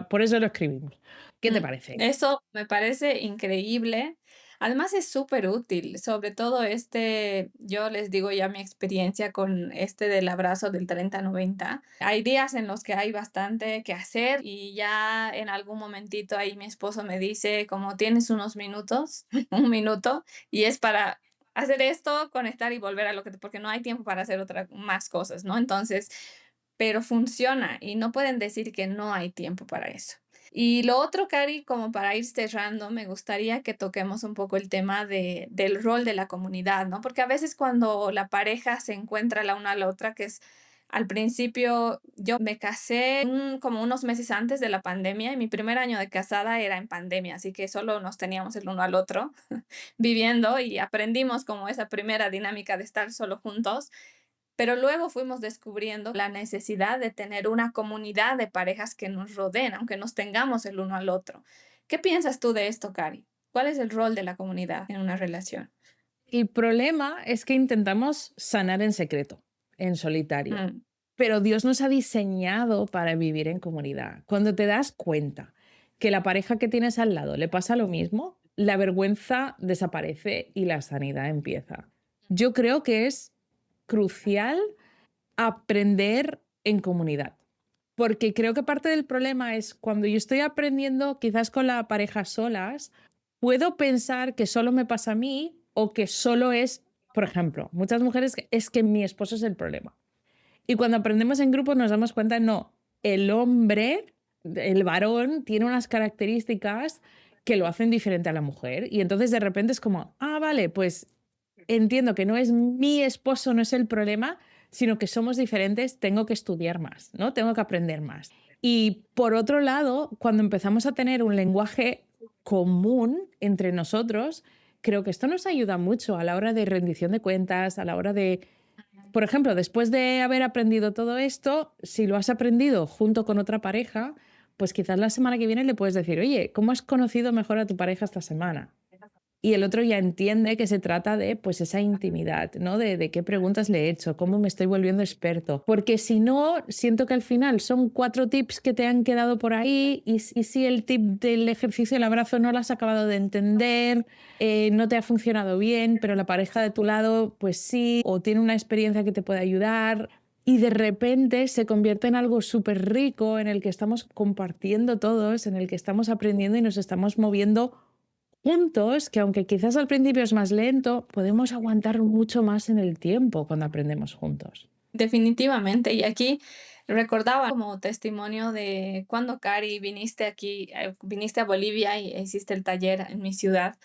por eso lo escribimos. ¿Qué te parece? Eso me parece increíble. Además es súper útil, sobre todo yo les digo ya mi experiencia con del abrazo del 30-90. Hay días en los que hay bastante que hacer y ya en algún momentito ahí mi esposo me dice, como tienes unos minutos, un minuto, y es para hacer esto, conectar y volver a porque no hay tiempo para hacer más cosas, ¿no? Entonces, pero funciona y no pueden decir que no hay tiempo para eso. Y lo otro, Cari, como para ir cerrando, me gustaría que toquemos un poco el tema del rol de la comunidad, ¿no? Porque a veces cuando la pareja se encuentra la una a la otra, que es al principio, yo me casé como unos meses antes de la pandemia y mi primer año de casada era en pandemia, así que solo nos teníamos el uno al otro viviendo y aprendimos como esa primera dinámica de estar solo juntos. Pero luego fuimos descubriendo la necesidad de tener una comunidad de parejas que nos rodeen, aunque nos tengamos el uno al otro. ¿Qué piensas tú de esto, Cari? ¿Cuál es el rol de la comunidad en una relación? El problema es que intentamos sanar en secreto, en solitario, Mm, pero Dios nos ha diseñado para vivir en comunidad. Cuando te das cuenta que la pareja que tienes al lado le pasa lo mismo, la vergüenza desaparece y la sanidad empieza. Yo creo que es crucial aprender en comunidad, porque creo que parte del problema es cuando yo estoy aprendiendo quizás con la pareja solas, puedo pensar que solo me pasa a mí o que solo es, por ejemplo, muchas mujeres es que mi esposo es el problema. Y cuando aprendemos en grupo nos damos cuenta, no, el hombre, el varón, tiene unas características que lo hacen diferente a la mujer. Y entonces de repente es como, ah, vale, pues entiendo que no es mi esposo, no es el problema, sino que somos diferentes, tengo que estudiar más, ¿no? Tengo que aprender más. Y por otro lado, cuando empezamos a tener un lenguaje común entre nosotros, creo que esto nos ayuda mucho a la hora de rendición de cuentas, a la hora de, por ejemplo, después de haber aprendido todo esto, si lo has aprendido junto con otra pareja, pues quizás la semana que viene le puedes decir, oye, ¿cómo has conocido mejor a tu pareja esta semana? Y el otro ya entiende que se trata de, pues, esa intimidad, ¿no? De qué preguntas le he hecho, cómo me estoy volviendo experto. Porque si no, siento que al final son 4 tips que te han quedado por ahí y si el tip del ejercicio del abrazo no lo has acabado de entender, no te ha funcionado bien, pero la pareja de tu lado, pues sí, o tiene una experiencia que te puede ayudar. Y de repente se convierte en algo súper rico en el que estamos compartiendo todos, en el que estamos aprendiendo y nos estamos moviendo juntos, que aunque quizás al principio es más lento, podemos aguantar mucho más en el tiempo cuando aprendemos juntos. definitivamente. Y aquí recordaba como testimonio de cuando Cari viniste aquí, viniste a Bolivia y hiciste el taller en mi ciudad.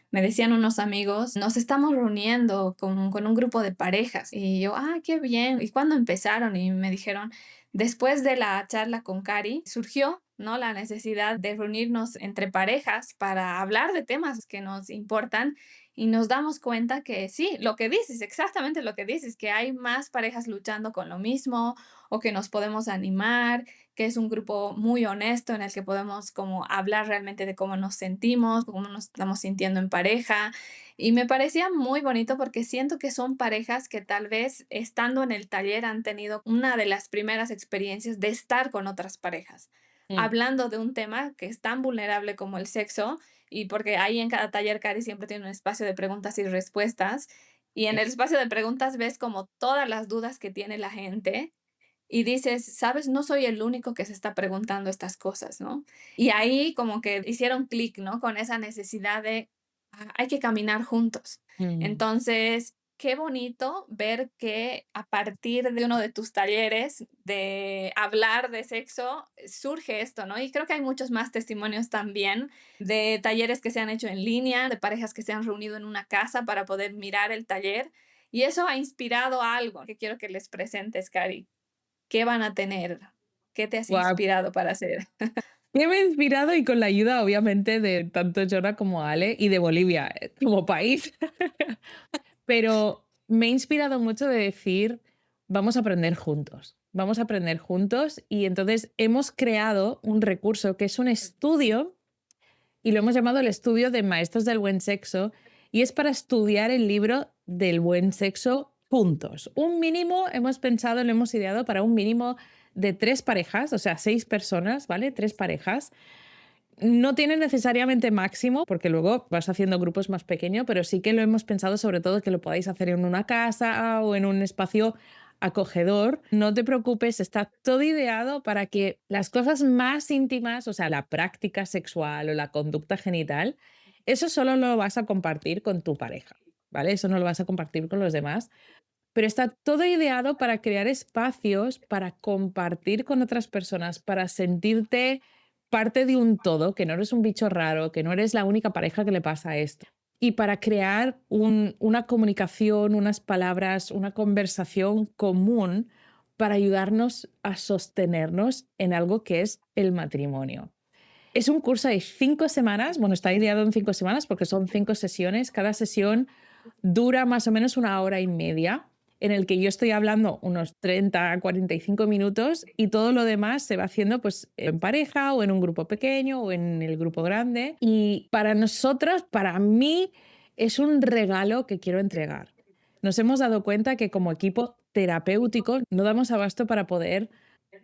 Me decían unos amigos, nos estamos reuniendo con un grupo de parejas. Y yo, ah, qué bien. ¿Y cuándo empezaron? Y me dijeron, después de la charla con Cari, surgió, ¿no? La necesidad de reunirnos entre parejas para hablar de temas que nos importan y nos damos cuenta que sí, lo que dices, exactamente lo que dices, que hay más parejas luchando con lo mismo o que nos podemos animar, que es un grupo muy honesto en el que podemos como hablar realmente de cómo nos sentimos, cómo nos estamos sintiendo en pareja. Y me parecía muy bonito porque siento que son parejas que tal vez estando en el taller han tenido una de las primeras experiencias de estar con otras parejas. Mm. hablando de un tema que es tan vulnerable como el sexo, y porque ahí en cada taller Cari siempre tiene un espacio de preguntas y respuestas, y en Sí. el espacio de preguntas ves como todas las dudas que tiene la gente y dices, sabes, no soy el único que se está preguntando estas cosas, ¿no? Y ahí como que hicieron clic, ¿no? Con esa necesidad de, hay que caminar juntos. Mm. Entonces, qué bonito ver que a partir de uno de tus talleres de hablar de sexo surge esto, ¿no? Y creo que hay muchos más testimonios también de talleres que se han hecho en línea, de parejas que se han reunido en una casa para poder mirar el taller. Y eso ha inspirado algo que quiero que les presentes, Cari. ¿Qué van a tener? ¿Qué te has Guau, inspirado para hacer? que me ha inspirado y con la ayuda, obviamente, de tanto Jonah como Ale y de Bolivia, como país. Pero me ha inspirado mucho de decir, vamos a aprender juntos y entonces hemos creado un recurso que es un estudio y lo hemos llamado el estudio de maestros del buen sexo y es para estudiar el libro del buen sexo juntos. Un mínimo, hemos pensado, lo hemos ideado para un mínimo de 3 parejas, o sea, 6 personas, ¿vale? 3 parejas. No tiene necesariamente máximo, porque luego vas haciendo grupos más pequeños, pero sí que lo hemos pensado sobre todo que lo podáis hacer en una casa o en un espacio acogedor. No te preocupes, está todo ideado para que las cosas más íntimas, o sea, la práctica sexual o la conducta genital, eso solo lo vas a compartir con tu pareja, ¿vale? Eso no lo vas a compartir con los demás, pero está todo ideado para crear espacios, para compartir con otras personas, para sentirte parte de un todo, que no eres un bicho raro, que no eres la única pareja que le pasa esto. Y para crear una comunicación, unas palabras, una conversación común para ayudarnos a sostenernos en algo que es el matrimonio. Es un curso de 5 semanas, bueno, está ideado en 5 semanas porque son 5 sesiones, cada sesión dura más o menos 1 hora y media, en el que yo estoy hablando unos 30 a 45 minutos y todo lo demás se va haciendo pues en pareja o en un grupo pequeño o en el grupo grande. Y para nosotros, para mí, es un regalo que quiero entregar. Nos hemos dado cuenta que como equipo terapéutico no damos abasto para poder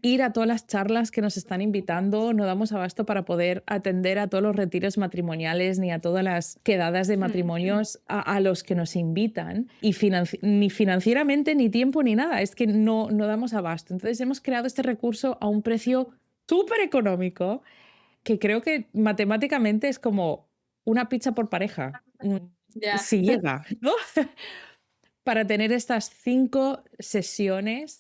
ir a todas las charlas que nos están invitando, no damos abasto para poder atender a todos los retiros matrimoniales ni a todas las quedadas de Mm, matrimonios a los que nos invitan, y ni financieramente, ni tiempo, ni nada, es que no damos abasto. Entonces hemos creado este recurso a un precio súper económico, que creo que matemáticamente es como una pizza por pareja, ya. si llega, ¿no? Para tener estas 5 sesiones.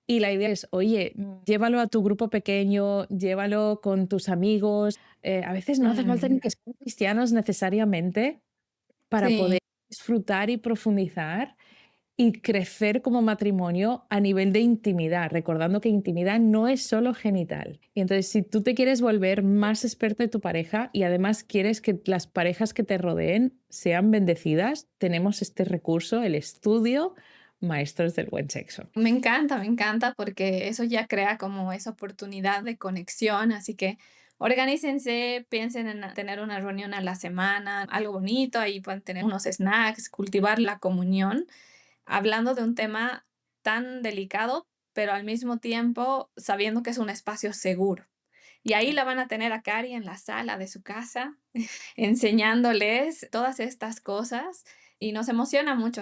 Y la idea es, oye, llévalo a tu grupo pequeño, llévalo con tus amigos. A veces no hace falta Mm, ni que sean cristianos necesariamente para poder sí, disfrutar y profundizar y crecer como matrimonio a nivel de intimidad, recordando que intimidad no es solo genital. Y entonces, si tú te quieres volver más experto de tu pareja y además quieres que las parejas que te rodeen sean bendecidas, tenemos este recurso, el estudio Maestros del Buen Sexo. me encanta porque eso ya crea como esa oportunidad de conexión, así que organícense, piensen en tener una reunión a la semana, algo bonito, ahí pueden tener unos snacks, cultivar la comunión, hablando de un tema tan delicado, pero al mismo tiempo sabiendo que es un espacio seguro. Y ahí la van a tener a Cari en la sala de su casa, enseñándoles todas estas cosas. Y nos emociona mucho.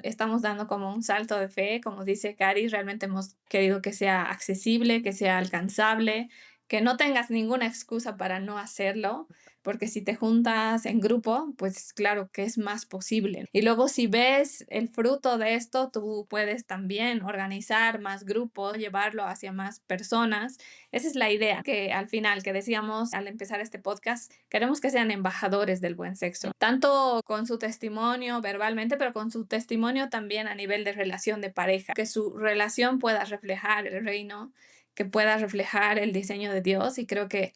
Estamos dando como un salto de fe, como dice Cari, realmente hemos querido que sea accesible, que sea alcanzable, que no tengas ninguna excusa para no hacerlo, porque si te juntas en grupo, pues claro que es más posible. Y luego si ves el fruto de esto, tú puedes también organizar más grupos, llevarlo hacia más personas. Esa es la idea, que al final, que decíamos al empezar este podcast, queremos que sean embajadores del buen sexo, tanto con su testimonio verbalmente, pero con su testimonio también a nivel de relación de pareja, que su relación pueda reflejar el reino, que pueda reflejar el diseño de Dios, y creo que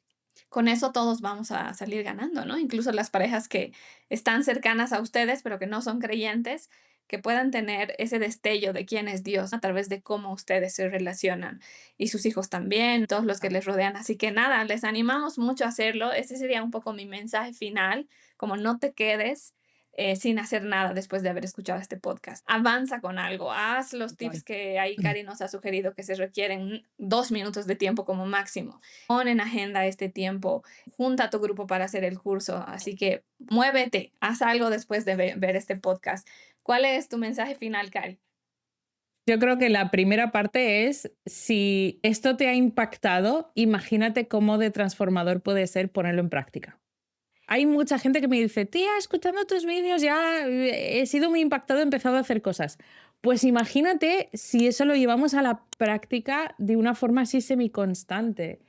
con eso todos vamos a salir ganando, ¿no? Incluso las parejas que están cercanas a ustedes, pero que no son creyentes, que puedan tener ese destello de quién es Dios a través de cómo ustedes se relacionan y sus hijos también, todos los que les rodean. Así que nada, les animamos mucho a hacerlo. Ese sería un poco mi mensaje final, como no te quedes. sin hacer nada después de haber escuchado este podcast. Avanza con algo, haz los tips que ahí Cari nos ha sugerido que se requieren 2 minutos de tiempo como máximo. Pon en agenda este tiempo, junta a tu grupo para hacer el curso, así que muévete, haz algo después de ver este podcast. ¿Cuál es tu mensaje final, Cari? Yo creo que la primera parte es, si esto te ha impactado, imagínate cómo de transformador puede ser ponerlo en práctica. Hay mucha gente que me dice, tía, escuchando tus vídeos ya he sido muy impactado, he empezado a hacer cosas. Pues imagínate si eso lo llevamos a la práctica de una forma así semiconstante.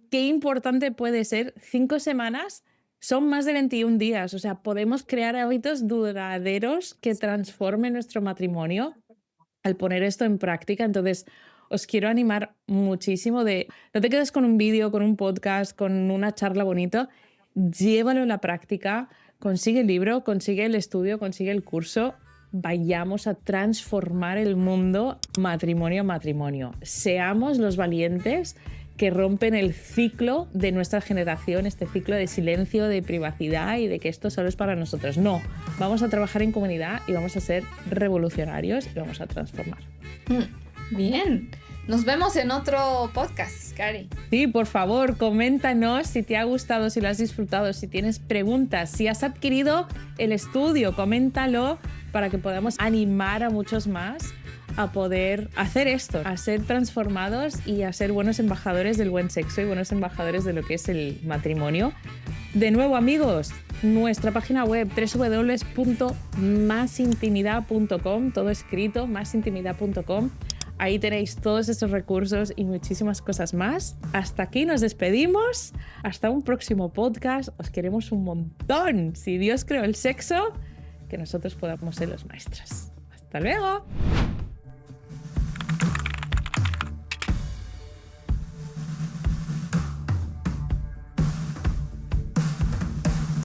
Qué importante puede ser. 5 semanas son más de 21 días. O sea, podemos crear hábitos duraderos que transformen nuestro matrimonio al poner esto en práctica. Entonces, os quiero animar muchísimo de no te quedes con un vídeo, con un podcast, con una charla bonita. Llévalo en la práctica, consigue el libro, consigue el estudio, consigue el curso. Vayamos a transformar el mundo matrimonio a matrimonio. Seamos los valientes que rompen el ciclo de nuestra generación, este ciclo de silencio, de privacidad y de que esto solo es para nosotros. No, vamos a trabajar en comunidad y vamos a ser revolucionarios y vamos a transformar. Bien. Nos vemos en otro podcast, Cari. Sí, por favor, coméntanos si te ha gustado, si lo has disfrutado, si tienes preguntas, si has adquirido el estudio, coméntalo para que podamos animar a muchos más a poder hacer esto, a ser transformados y a ser buenos embajadores del buen sexo y buenos embajadores de lo que es el matrimonio. De nuevo, amigos, nuestra página web www.masintimidad.com, todo escrito, masintimidad.com. Ahí tenéis todos estos recursos y muchísimas cosas más. Hasta aquí nos despedimos. Hasta un próximo podcast. Os queremos un montón. Si Dios creó el sexo, que nosotros podamos ser los maestros. Hasta luego.